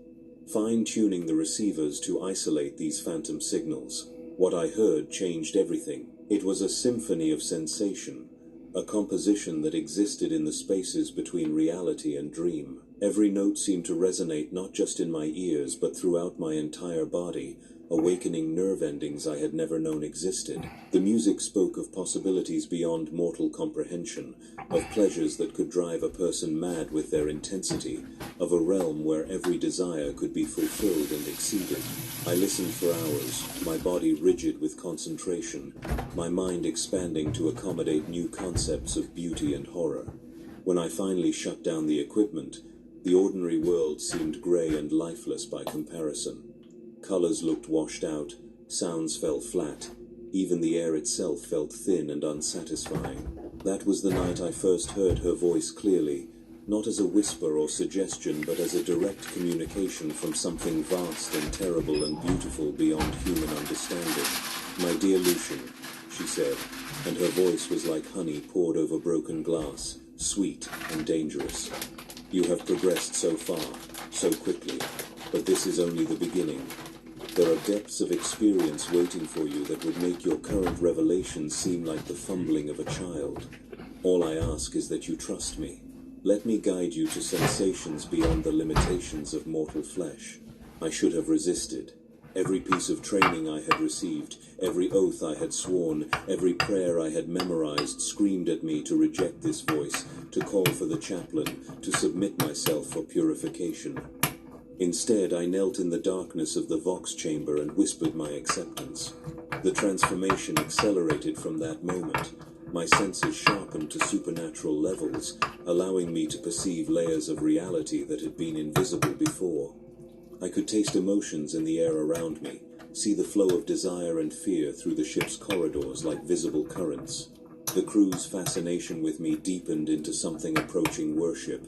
fine-tuning the receivers to isolate these phantom signals. What I heard changed everything. It was a symphony of sensation, a composition that existed in the spaces between reality and dream. Every note seemed to resonate not just in my ears but throughout my entire body, awakening nerve endings I had never known existed. The music spoke of possibilities beyond mortal comprehension, of pleasures that could drive a person mad with their intensity, of a realm where every desire could be fulfilled and exceeded. I listened for hours, my body rigid with concentration, my mind expanding to accommodate new concepts of beauty and horror. When I finally shut down the equipment, the ordinary world seemed grey and lifeless by comparison. Colors looked washed out, sounds fell flat, even the air itself felt thin and unsatisfying. That was the night I first heard her voice clearly, not as a whisper or suggestion, but as a direct communication from something vast and terrible and beautiful beyond human understanding. "My dear Lucian," she said, and her voice was like honey poured over broken glass, sweet and dangerous. "You have progressed so far, so quickly, but this is only the beginning. There are depths of experience waiting for you that would make your current revelations seem like the fumbling of a child. All I ask is that you trust me. Let me guide you to sensations beyond the limitations of mortal flesh." I should have resisted. Every piece of training I had received, every oath I had sworn, every prayer I had memorized screamed at me to reject this voice, to call for the chaplain, to submit myself for purification. Instead, I knelt in the darkness of the Vox chamber and whispered my acceptance. The transformation accelerated from that moment. My senses sharpened to supernatural levels, allowing me to perceive layers of reality that had been invisible before. I could taste emotions in the air around me, see the flow of desire and fear through the ship's corridors like visible currents. The crew's fascination with me deepened into something approaching worship,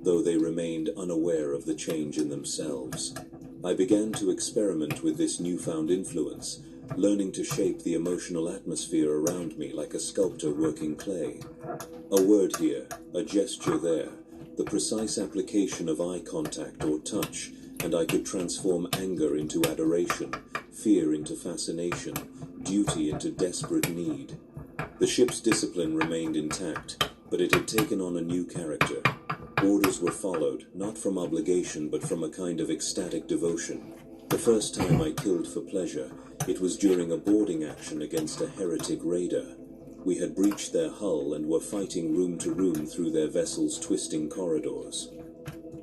though they remained unaware of the change in themselves. I began to experiment with this newfound influence, learning to shape the emotional atmosphere around me like a sculptor working clay. A word here, a gesture there, the precise application of eye contact or touch, and I could transform anger into adoration, fear into fascination, duty into desperate need. The ship's discipline remained intact, but it had taken on a new character. Orders were followed, not from obligation but from a kind of ecstatic devotion. The first time I killed for pleasure, it was during a boarding action against a heretic raider. We had breached their hull and were fighting room to room through their vessel's twisting corridors.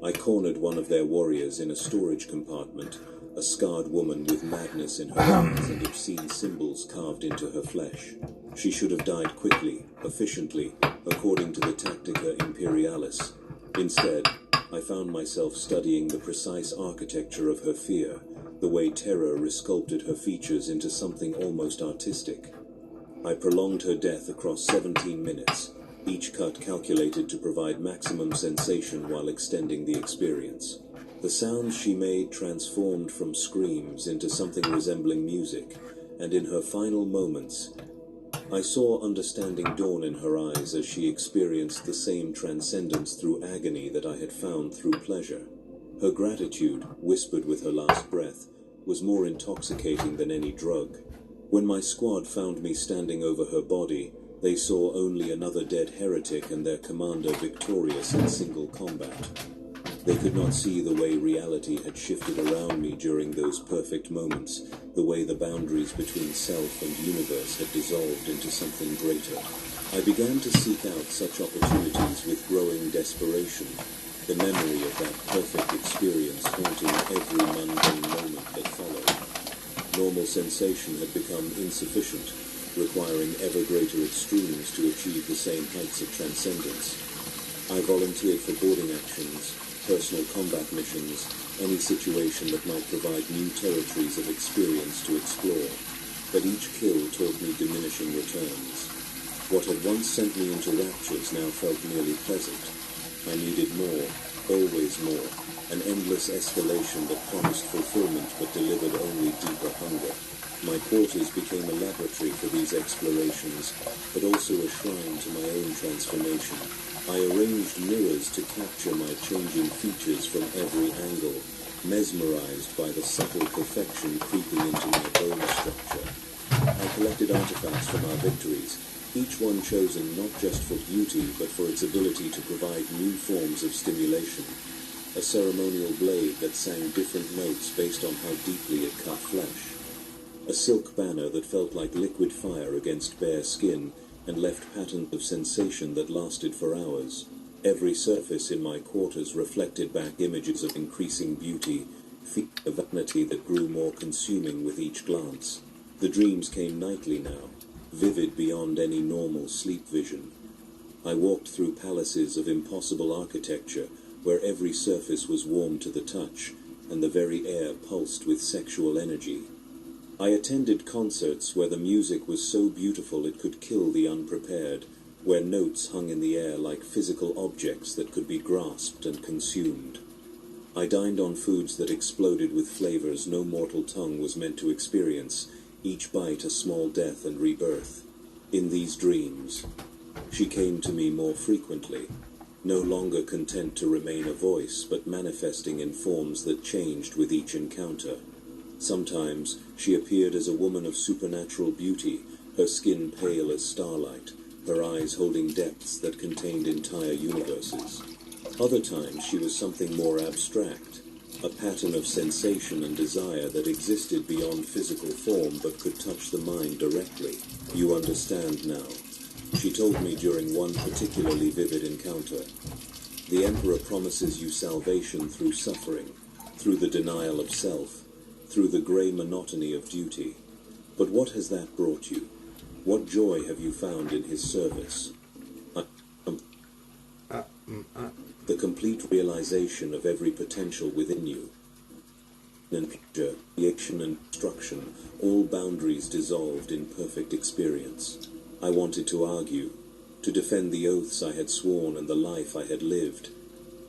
I cornered one of their warriors in a storage compartment, a scarred woman with madness in her eyes and obscene symbols carved into her flesh. She should have died quickly, efficiently, according to the Tactica Imperialis. Instead, I found myself studying the precise architecture of her fear, the way terror resculpted her features into something almost artistic. I prolonged her death across 17 minutes, each cut calculated to provide maximum sensation while extending the experience. The sounds she made transformed from screams into something resembling music, and in her final moments, I saw understanding dawn in her eyes as she experienced the same transcendence through agony that I had found through pleasure. Her gratitude, whispered with her last breath, was more intoxicating than any drug. When my squad found me standing over her body, they saw only another dead heretic and their commander victorious in single combat. They could not see the way reality had shifted around me during those perfect moments, the way the boundaries between self and universe had dissolved into something greater. I began to seek out such opportunities with growing desperation, the memory of that perfect experience haunting every mundane moment that followed. Normal sensation had become insufficient, requiring ever greater extremes to achieve the same heights of transcendence. I volunteered for boarding actions, personal combat missions, any situation that might provide new territories of experience to explore, but each kill taught me diminishing returns. What had once sent me into raptures now felt merely pleasant. I needed more, always more, an endless escalation that promised fulfillment but delivered only deeper hunger. My quarters became a laboratory for these explorations, but also a shrine to my own transformation. I arranged mirrors to capture my changing features from every angle, mesmerized by the subtle perfection creeping into my bone structure. I collected artifacts from our victories, each one chosen not just for beauty but for its ability to provide new forms of stimulation. A ceremonial blade that sang different notes based on how deeply it cut flesh. A silk banner that felt like liquid fire against bare skin and left patterns of sensation that lasted for hours. Every surface in my quarters reflected back images of increasing beauty, a vanity that grew more consuming with each glance. The dreams came nightly now, vivid beyond any normal sleep vision. I walked through palaces of impossible architecture, where every surface was warm to the touch, and the very air pulsed with sexual energy. I attended concerts where the music was so beautiful it could kill the unprepared, where notes hung in the air like physical objects that could be grasped and consumed. I dined on foods that exploded with flavors no mortal tongue was meant to experience, each bite a small death and rebirth. In these dreams, she came to me more frequently, no longer content to remain a voice, but manifesting in forms that changed with each encounter. Sometimes she appeared as a woman of supernatural beauty, her skin pale as starlight, her eyes holding depths that contained entire universes. Other times she was something more abstract, a pattern of sensation and desire that existed beyond physical form but could touch the mind directly. You understand now, she told me during one particularly vivid encounter. The Emperor promises you salvation through suffering, through the denial of self, through the grey monotony of duty. But what has that brought you? What joy have you found in his service? The complete realization of every potential within you. and pleasure, creation and destruction, all boundaries dissolved in perfect experience. I wanted to argue, to defend the oaths I had sworn and the life I had lived,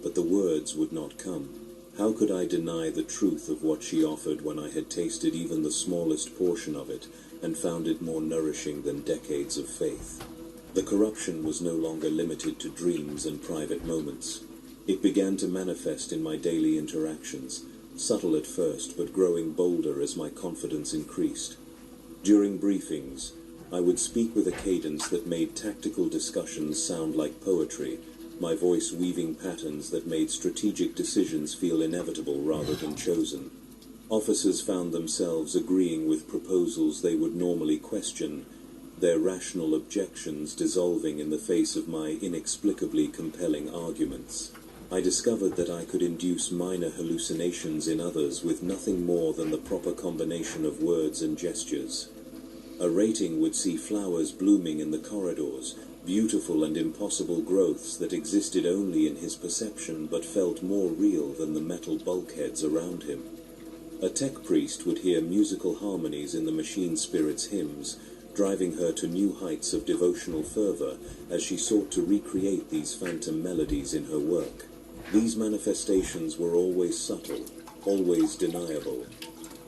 but the words would not come. How could I deny the truth of what she offered when I had tasted even the smallest portion of it and found it more nourishing than decades of faith? The corruption was no longer limited to dreams and private moments. It began to manifest in my daily interactions, subtle at first but growing bolder as my confidence increased. During briefings, I would speak with a cadence that made tactical discussions sound like poetry, my voice weaving patterns that made strategic decisions feel inevitable rather than chosen. Officers found themselves agreeing with proposals they would normally question, their rational objections dissolving in the face of my inexplicably compelling arguments. I discovered that I could induce minor hallucinations in others with nothing more than the proper combination of words and gestures. A rating would see flowers blooming in the corridors, beautiful and impossible growths that existed only in his perception but felt more real than the metal bulkheads around him. A tech priest would hear musical harmonies in the machine spirit's hymns, driving her to new heights of devotional fervor as she sought to recreate these phantom melodies in her work. These manifestations were always subtle, always deniable.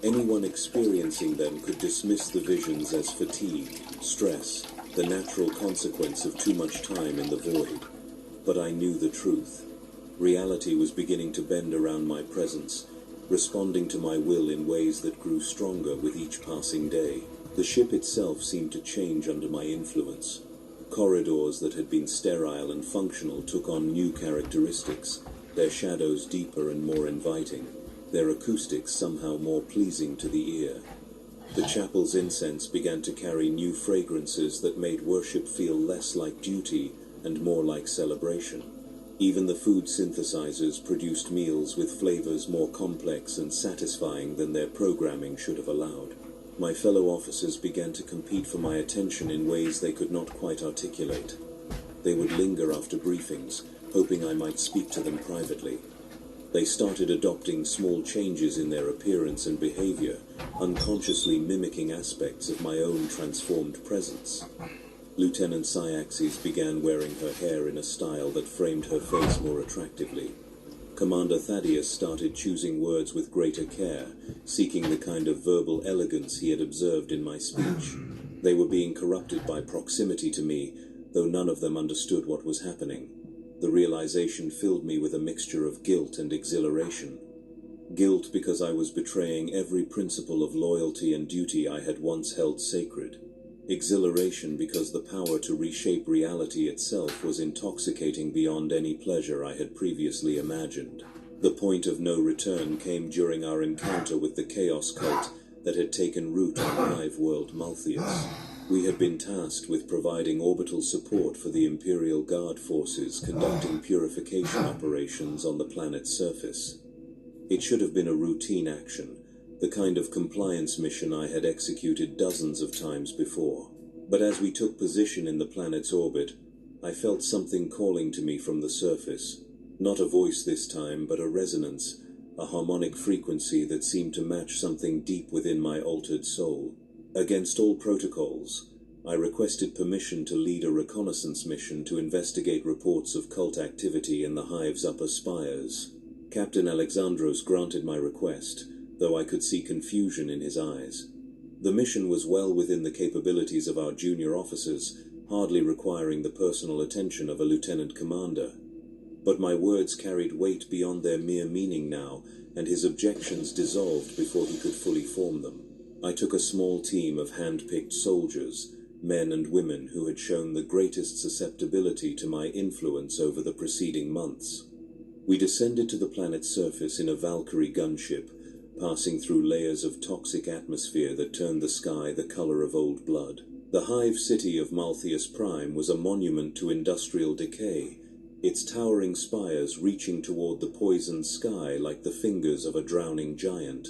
Anyone experiencing them could dismiss the visions as fatigue, stress, the natural consequence of too much time in the void. But I knew the truth. Reality was beginning to bend around my presence, responding to my will in ways that grew stronger with each passing day. The ship itself seemed to change under my influence. Corridors that had been sterile and functional took on new characteristics, their shadows deeper and more inviting, their acoustics somehow more pleasing to the ear. The chapel's incense began to carry new fragrances that made worship feel less like duty and more like celebration. Even the food synthesizers produced meals with flavors more complex and satisfying than their programming should have allowed. My fellow officers began to compete for my attention in ways they could not quite articulate. They would linger after briefings, hoping I might speak to them privately. They started adopting small changes in their appearance and behavior, unconsciously mimicking aspects of my own transformed presence. Lieutenant Cyaxes began wearing her hair in a style that framed her face more attractively. Commander Thaddeus started choosing words with greater care, seeking the kind of verbal elegance he had observed in my speech. They were being corrupted by proximity to me, though none of them understood what was happening. The realization filled me with a mixture of guilt and exhilaration. Guilt because I was betraying every principle of loyalty and duty I had once held sacred. Exhilaration because the power to reshape reality itself was intoxicating beyond any pleasure I had previously imagined. The point of no return came during our encounter with the Chaos Cult that had taken root on Hive-world Malthius. We had been tasked with providing orbital support for the Imperial Guard forces conducting purification operations on the planet's surface. It should have been a routine action, the kind of compliance mission I had executed dozens of times before. But as we took position in the planet's orbit, I felt something calling to me from the surface. Not a voice this time, but a resonance, a harmonic frequency that seemed to match something deep within my altered soul. Against all protocols, I requested permission to lead a reconnaissance mission to investigate reports of cult activity in the Hive's upper spires. Captain Alexandros granted my request, though I could see confusion in his eyes. The mission was well within the capabilities of our junior officers, hardly requiring the personal attention of a lieutenant commander. But my words carried weight beyond their mere meaning now, and his objections dissolved before he could fully form them. I took a small team of hand-picked soldiers, men and women who had shown the greatest susceptibility to my influence over the preceding months. We descended to the planet's surface in a Valkyrie gunship, passing through layers of toxic atmosphere that turned the sky the color of old blood. The Hive city of Malthius Prime was a monument to industrial decay, its towering spires reaching toward the poisoned sky like the fingers of a drowning giant.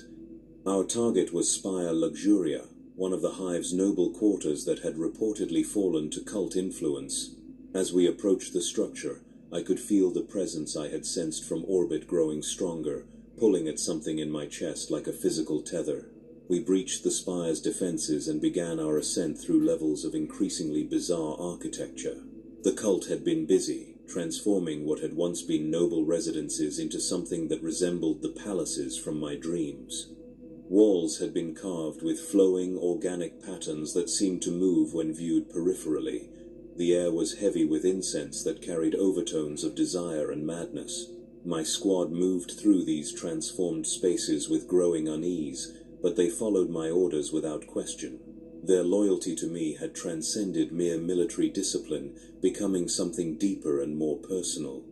Our target was Spire Luxuria, one of the Hive's noble quarters that had reportedly fallen to cult influence. As we approached the structure, I could feel the presence I had sensed from orbit growing stronger, pulling at something in my chest like a physical tether. We breached the spire's defenses and began our ascent through levels of increasingly bizarre architecture. The cult had been busy, transforming what had once been noble residences into something that resembled the palaces from my dreams. Walls had been carved with flowing, organic patterns that seemed to move when viewed peripherally. The air was heavy with incense that carried overtones of desire and madness. My squad moved through these transformed spaces with growing unease, but they followed my orders without question. Their loyalty to me had transcended mere military discipline, becoming something deeper and more personal.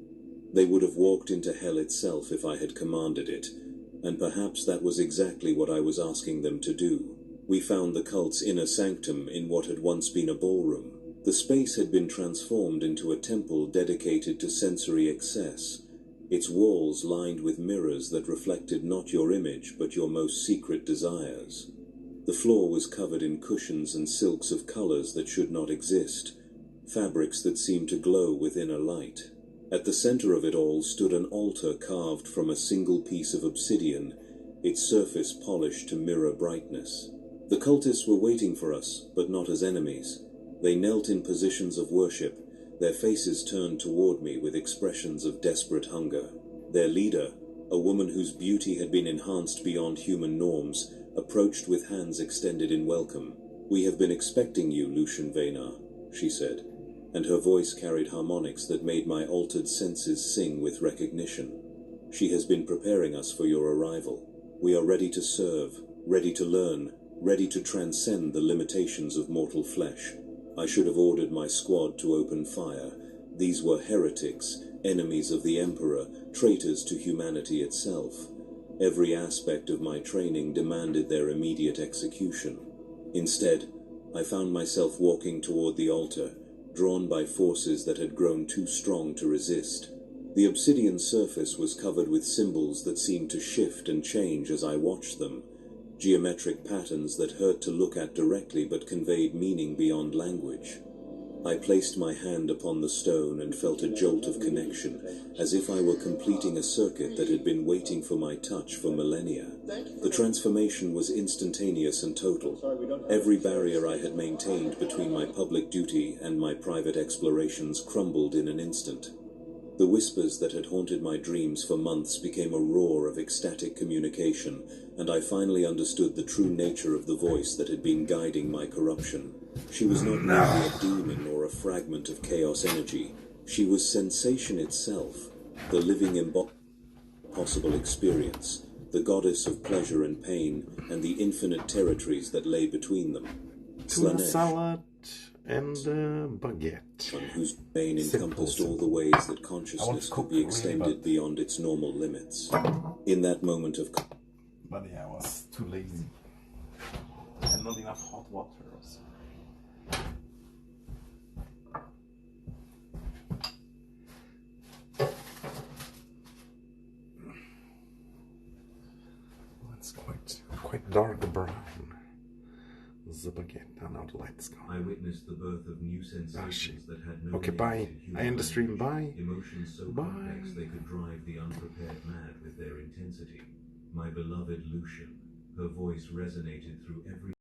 They would have walked into hell itself if I had commanded it, and perhaps that was exactly what I was asking them to do. We found the cult's inner sanctum in what had once been a ballroom. The space had been transformed into a temple dedicated to sensory excess, its walls lined with mirrors that reflected not your image but your most secret desires. The floor was covered in cushions and silks of colors that should not exist, fabrics that seemed to glow within a light. At the center of it all stood an altar carved from a single piece of obsidian, its surface polished to mirror brightness. The cultists were waiting for us, but not as enemies. They knelt in positions of worship, their faces turned toward me with expressions of desperate hunger. Their leader, a woman whose beauty had been enhanced beyond human norms, approached with hands extended in welcome. "We have been expecting you, Lucian Vaynar," she said, and her voice carried harmonics that made my altered senses sing with recognition. "She has been preparing us for your arrival. We are ready to serve, ready to learn, ready to transcend the limitations of mortal flesh." I should have ordered my squad to open fire. These were heretics, enemies of the Emperor, traitors to humanity itself. Every aspect of my training demanded their immediate execution. Instead, I found myself walking toward the altar, drawn by forces that had grown too strong to resist. The obsidian surface was covered with symbols that seemed to shift and change as I watched them. Geometric patterns that hurt to look at directly but conveyed meaning beyond language. I placed my hand upon the stone and felt a jolt of connection, as if I were completing a circuit that had been waiting for my touch for millennia. The transformation was instantaneous and total. Every barrier I had maintained between my public duty and my private explorations crumbled in an instant. The whispers that had haunted my dreams for months became a roar of ecstatic communication, and I finally understood the true nature of the voice that had been guiding my corruption. She was not merely a demon or a fragment of chaos energy. She was sensation itself, the living impossible experience, the goddess of pleasure and pain, and the infinite territories that lay between them. Tuna salad and baguette. Whose domain encompassed all the ways that consciousness could be extended beyond its normal limits. In that moment of... But yeah, I was too lazy. And not enough hot water also. It's quite dark brown. The baguette. Now the light's gone. I witnessed the birth of new sensations that had no okay, bye. I end the stream. Bye. Emotions so complex they could drive the unprepared mad with their intensity. My beloved Lucian, her voice resonated through every